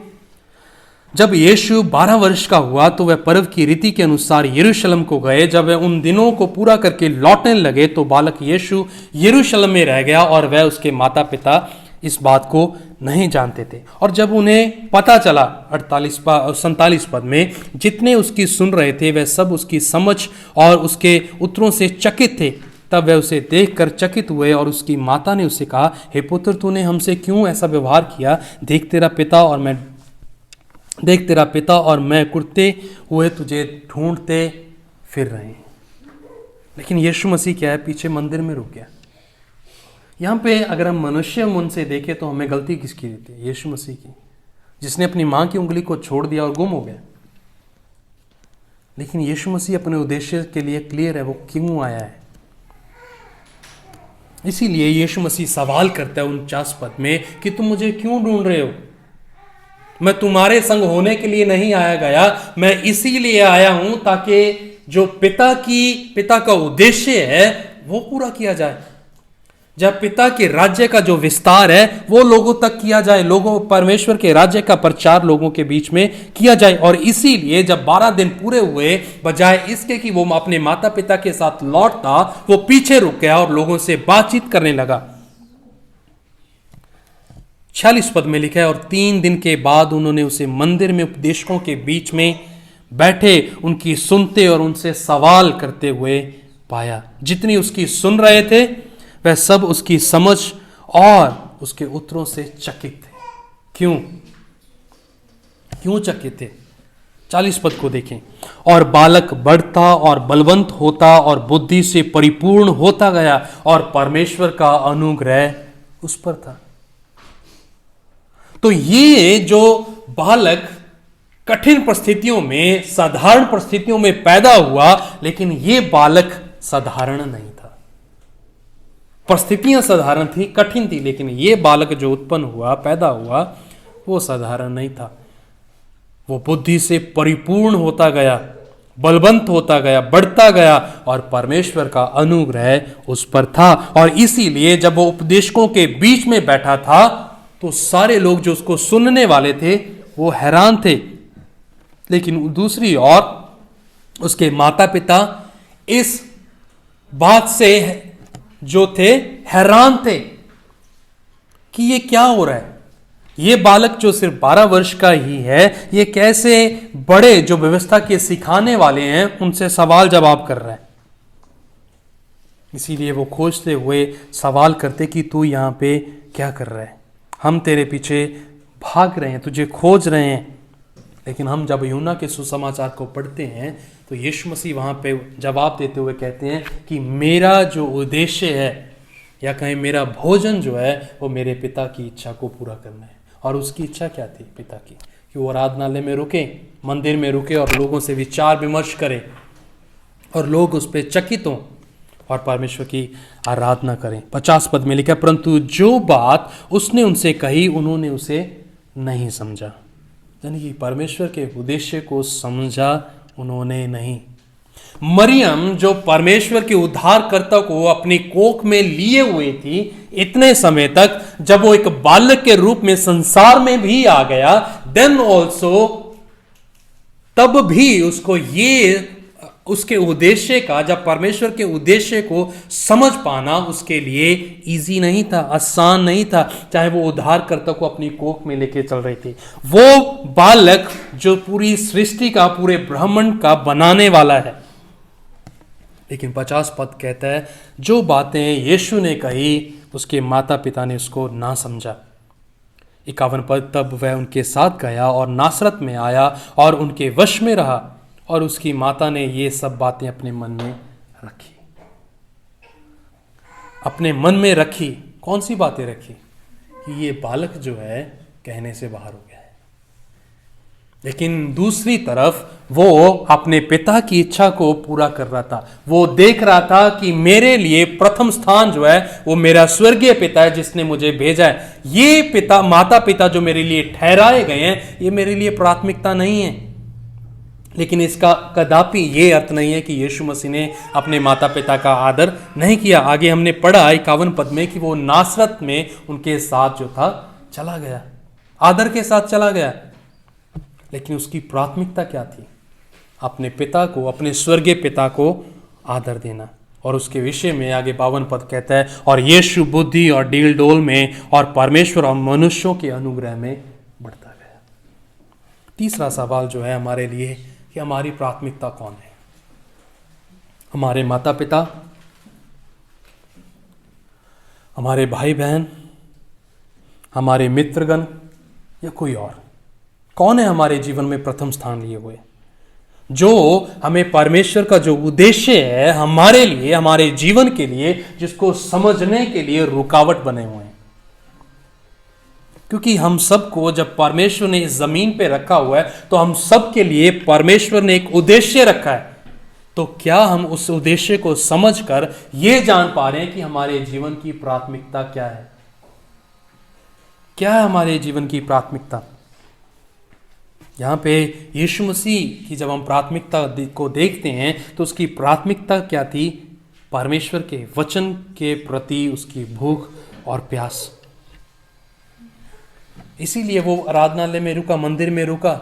Speaker 1: जब यीशु 12 वर्ष का हुआ तो वह पर्व की रीति के अनुसार यरूशलेम को गए। जब वह उन दिनों को पूरा करके लौटने लगे तो बालक यीशु यरूशलेम में रह गया और वह उसके माता पिता इस बात को नहीं जानते थे। और जब उन्हें पता चला 47 पद में, जितने उसकी सुन रहे थे वह सब उसकी समझ और उसके उत्तरों से चकित थे। तब वह उसे देखकर चकित हुए और उसकी माता ने उससे कहा, हे पुत्र, तूने हमसे क्यों ऐसा व्यवहार किया? देख तेरा पिता और मैं कुर्ते हुए तुझे ढूंढते फिर रहे हैं। लेकिन यीशु मसीह क्या है, पीछे मंदिर में रुक गया। यहाँ पे अगर हम मनुष्य मन से देखें तो हमें गलती किसकी रहती है? यीशु मसीह की, जिसने अपनी माँ की उंगली को छोड़ दिया और गुम हो गया। लेकिन यीशु मसीह अपने उद्देश्य के लिए क्लियर है, वो क्यों आया है। इसीलिए यीशु मसीह सवाल करता है 49 पद में कि तुम मुझे क्यों ढूंढ रहे हो? मैं तुम्हारे संग होने के लिए नहीं आया गया, मैं इसीलिए आया हूं ताकि जो पिता का उद्देश्य है वो पूरा किया जाए। जब पिता के राज्य का जो विस्तार है वो लोगों तक किया जाए, परमेश्वर के राज्य का प्रचार लोगों के बीच में किया जाए। और इसीलिए जब 12 दिन पूरे हुए, बजाय इसके कि वो अपने माता पिता के साथ लौटता, वो पीछे रुक गया और लोगों से बातचीत करने लगा। 46 पद में लिखा है, और 3 दिन के बाद उन्होंने उसे मंदिर में उपदेशकों के बीच में बैठे उनकी सुनते और उनसे सवाल करते हुए पाया। जितनी उसकी सुन रहे थे वह सब उसकी समझ और उसके उत्तरों से चकित थे। क्यों चकित थे? 40 पद को देखें। और बालक बढ़ता और बलवंत होता और बुद्धि से परिपूर्ण होता गया और परमेश्वर का अनुग्रह उस पर था। तो ये जो बालक कठिन परिस्थितियों में, साधारण परिस्थितियों में पैदा हुआ, लेकिन ये बालक साधारण नहीं था। परिस्थितियां साधारण थी, कठिन थी, लेकिन ये बालक जो उत्पन्न हुआ, पैदा हुआ, वो साधारण नहीं था। वो बुद्धि से परिपूर्ण होता गया, बलवंत होता गया, बढ़ता गया और परमेश्वर का अनुग्रह उस पर था। और इसीलिए जब वो उपदेशकों के बीच में बैठा था तो सारे लोग जो उसको सुनने वाले थे वो हैरान थे। लेकिन दूसरी ओर उसके माता पिता इस बात से जो थे हैरान थे कि ये क्या हो रहा है। ये बालक जो सिर्फ 12 वर्ष का ही है, ये कैसे बड़े जो व्यवस्था के सिखाने वाले हैं उनसे सवाल जवाब कर रहा है। इसीलिए वो खोजते हुए सवाल करते कि तू यहाँ पे क्या कर रहा है? हम तेरे पीछे भाग रहे हैं, तुझे खोज रहे हैं। लेकिन हम जब यूहन्ना के सुसमाचार को पढ़ते हैं तो यीशु मसीह वहाँ पे जवाब देते हुए कहते हैं कि मेरा जो उद्देश्य है, या कहें मेरा भोजन जो है, वो मेरे पिता की इच्छा को पूरा करना है। और उसकी इच्छा क्या थी पिता की? कि वो आराधनालय में रुके, मंदिर में रुके और लोगों से विचार विमर्श करे और लोग उस पर चकित हों और परमेश्वर की आराधना करें। 50 पद में लिखा, परंतु जो बात उसने उनसे कही उन्होंने उसे नहीं समझा। यानी कि परमेश्वर के उद्देश्य को समझा उन्होंने नहीं। मरियम जो परमेश्वर के उद्धारकर्ता को अपनी कोख में लिए हुए थी इतने समय तक, जब वो एक बालक के रूप में संसार में भी आ गया, देन ऑल्सो तब भी उसको ये उसके उद्देश्य का, जब परमेश्वर के उद्देश्य को समझ पाना उसके लिए इजी नहीं था, आसान नहीं था, चाहे वो उद्धारकर्ता को अपनी कोख में लेके चल रहे थे। वो बालक जो पूरी सृष्टि का, पूरे ब्रह्मांड का बनाने वाला है। लेकिन 50 पद कहता है जो बातें यीशु ने कही उसके माता पिता ने उसको ना समझा। 51 पद, तब वह उनके साथ गया और नासरत में आया और उनके वश में रहा, और उसकी माता ने ये सब बातें अपने मन में रखी। अपने मन में रखी, कौन सी बातें रखी? कि ये बालक जो है कहने से बाहर हो गया है। लेकिन दूसरी तरफ वो अपने पिता की इच्छा को पूरा कर रहा था। वो देख रहा था कि मेरे लिए प्रथम स्थान जो है वो मेरा स्वर्गीय पिता है जिसने मुझे भेजा है। ये पिता, माता पिता जो मेरे लिए ठहराए गए हैं, ये मेरे लिए प्राथमिकता नहीं है। लेकिन इसका कदापि ये अर्थ नहीं है कि यीशु मसीह ने अपने माता पिता का आदर नहीं किया। आगे हमने पढ़ा 51 पद में कि वो नासरत में उनके साथ जो था चला गया, आदर के साथ चला गया। लेकिन उसकी प्राथमिकता क्या थी? अपने पिता को, अपने स्वर्गीय पिता को आदर देना। और उसके विषय में आगे 52 पद कहता है, और यीशु बुद्धि और डील डोल में और परमेश्वर और मनुष्यों के अनुग्रह में बढ़ता गया। तीसरा सवाल जो है हमारे लिए कि हमारी प्राथमिकता कौन है? हमारे माता पिता, हमारे भाई बहन, हमारे मित्रगण, या कोई और? कौन है हमारे जीवन में प्रथम स्थान लिए हुए, जो हमें परमेश्वर का जो उद्देश्य है हमारे लिए, हमारे जीवन के लिए, जिसको समझने के लिए रुकावट बने हुए हैं? क्योंकि हम सबको जब परमेश्वर ने इस जमीन पे रखा हुआ है तो हम सब के लिए परमेश्वर ने एक उद्देश्य रखा है। तो क्या हम उस उद्देश्य को समझकर यह जान पा रहे हैं कि हमारे जीवन की प्राथमिकता क्या है? क्या है हमारे जीवन की प्राथमिकता? यहां पे यीशु मसीह की जब हम प्राथमिकता को देखते हैं तो उसकी प्राथमिकता क्या थी? परमेश्वर के वचन के प्रति उसकी भूख और प्यास। इसीलिए वो आराधनालय में रुका, मंदिर में रुका,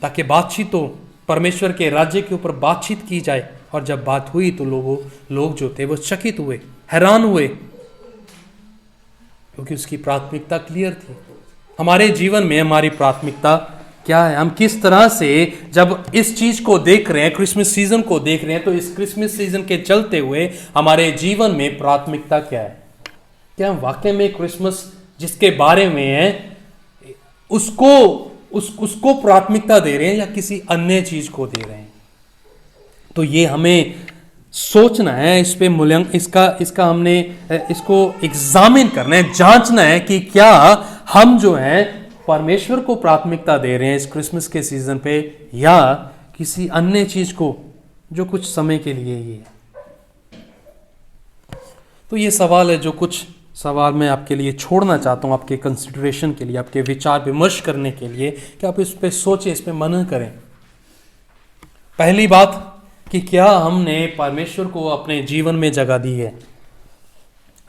Speaker 1: ताकि बातचीत हो, परमेश्वर के राज्य के ऊपर बातचीत की जाए। और जब बात हुई तो लोग जो थे वो चकित हुए, हैरान हुए, क्योंकि उसकी प्राथमिकता क्लियर थी। हमारे जीवन में हमारी प्राथमिकता क्या है? हम किस तरह से जब इस चीज को देख रहे हैं, क्रिसमस सीजन को देख रहे हैं, तो इस क्रिसमस सीजन के चलते हुए हमारे जीवन में प्राथमिकता क्या है? क्या हम वाकई में क्रिसमस जिसके बारे में है उसको प्राथमिकता दे रहे हैं या किसी अन्य चीज को दे रहे हैं? तो ये हमें सोचना है, इस पे मूल्यांकन, इसका हमने इसको एग्जामिन करना है, जांचना है कि क्या हम जो है परमेश्वर को प्राथमिकता दे रहे हैं इस क्रिसमस के सीजन पे, या किसी अन्य चीज को जो कुछ समय के लिए ही है। तो ये सवाल है, जो कुछ सवाल मैं आपके लिए छोड़ना चाहता हूं, आपके कंसिडरेशन के लिए, आपके विचार विमर्श करने के लिए, कि आप इस पे सोचें, इस पे मनन करें। पहली बात कि क्या हमने परमेश्वर को अपने जीवन में जगह दी है?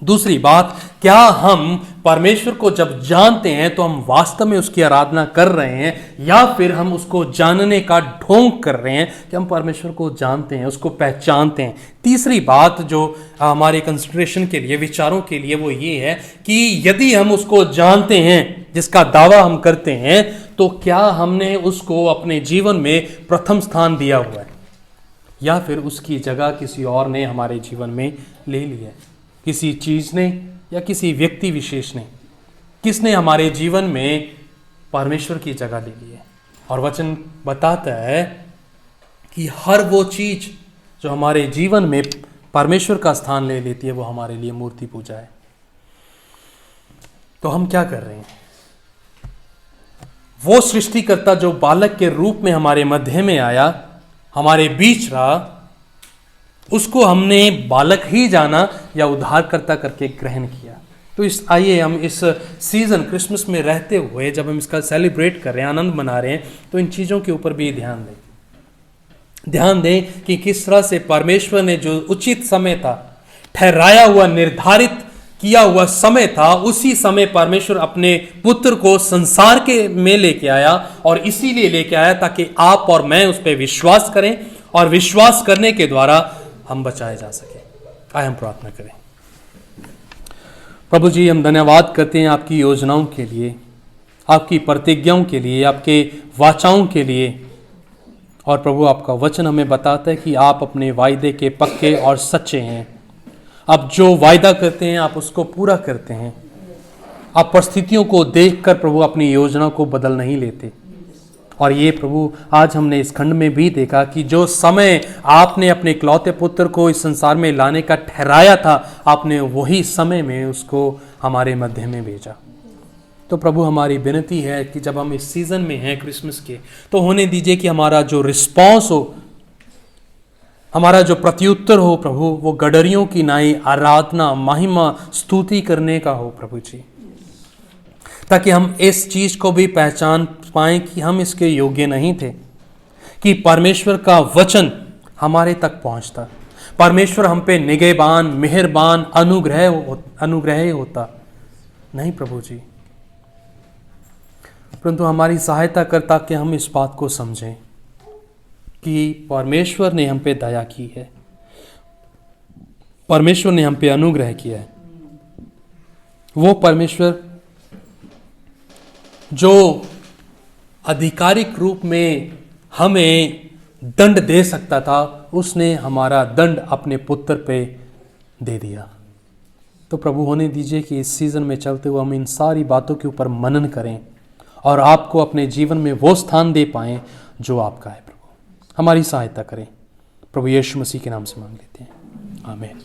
Speaker 1: दूसरी बात, क्या हम परमेश्वर को जब जानते हैं तो हम वास्तव में उसकी आराधना कर रहे हैं, या फिर हम उसको जानने का ढोंग कर रहे हैं कि हम परमेश्वर को जानते हैं, उसको पहचानते हैं? तीसरी बात जो हमारे कंसिडरेशन के लिए, विचारों के लिए, वो ये है कि यदि हम उसको जानते हैं जिसका दावा हम करते हैं, तो क्या हमने उसको अपने जीवन में प्रथम स्थान दिया हुआ है, या फिर उसकी जगह किसी और ने हमारे जीवन में ले ली है? किसी चीज ने या किसी व्यक्ति विशेष ने? किसने हमारे जीवन में परमेश्वर की जगह ले ली है? और वचन बताता है कि हर वो चीज जो हमारे जीवन में परमेश्वर का स्थान ले लेती है वो हमारे लिए मूर्ति पूजा है। तो हम क्या कर रहे हैं? वो सृष्टिकर्ता जो बालक के रूप में हमारे मध्य में आया, हमारे बीच रहा, उसको हमने बालक ही जाना या उद्धारकर्ता करके ग्रहण किया? तो आइए हम इस सीजन क्रिसमस में रहते हुए, जब हम इसका सेलिब्रेट कर रहे हैं, आनंद मना रहे हैं, तो इन चीज़ों के ऊपर भी ध्यान दें कि किस तरह से परमेश्वर ने जो उचित समय था, ठहराया हुआ, निर्धारित किया हुआ समय था, उसी समय परमेश्वर अपने पुत्र को संसार के में लेके आया, और इसीलिए लेके आया ताकि आप और मैं उस पर विश्वास करें और विश्वास करने के द्वारा हम बचाए जा सके। आइए हम प्रार्थना करें। प्रभु जी, हम धन्यवाद करते हैं आपकी योजनाओं के लिए, आपकी प्रतिज्ञाओं के लिए, आपके वाचाओं के लिए। और प्रभु, आपका वचन हमें बताता है कि आप अपने वायदे के पक्के और सच्चे हैं। आप जो वायदा करते हैं आप उसको पूरा करते हैं। आप परिस्थितियों को देखकर प्रभु अपनी योजना को बदल नहीं लेते। और ये प्रभु आज हमने इस खंड में भी देखा कि जो समय आपने अपने इकलौते पुत्र को इस संसार में लाने का ठहराया था, आपने वही समय में उसको हमारे मध्य में भेजा। तो प्रभु, हमारी विनती है कि जब हम इस सीजन में हैं क्रिसमस के, तो होने दीजिए कि हमारा जो रिस्पॉन्स हो, हमारा जो प्रत्युत्तर हो प्रभु, वो गडरियों की नाई आराधना, महिमा, स्तुति करने का हो प्रभु जी, ताकि हम इस चीज को भी पहचान पाएं कि हम इसके योग्य नहीं थे, कि परमेश्वर का वचन हमारे तक पहुंचता, परमेश्वर हम पे निगहबान, मेहरबान, अनुग्रह होता नहीं प्रभु जी, परंतु हमारी सहायता करता कि हम इस बात को समझें कि परमेश्वर ने हम पे दया की है, परमेश्वर ने हम पे अनुग्रह किया है। वो परमेश्वर जो आधिकारिक रूप में हमें दंड दे सकता था, उसने हमारा दंड अपने पुत्र पे दे दिया। तो प्रभु, होने दीजिए कि इस सीजन में चलते हुए हम इन सारी बातों के ऊपर मनन करें और आपको अपने जीवन में वो स्थान दे पाएं जो आपका है। प्रभु, हमारी सहायता करें। प्रभु यीशु मसीह के नाम से मांग लेते हैं, आमीन।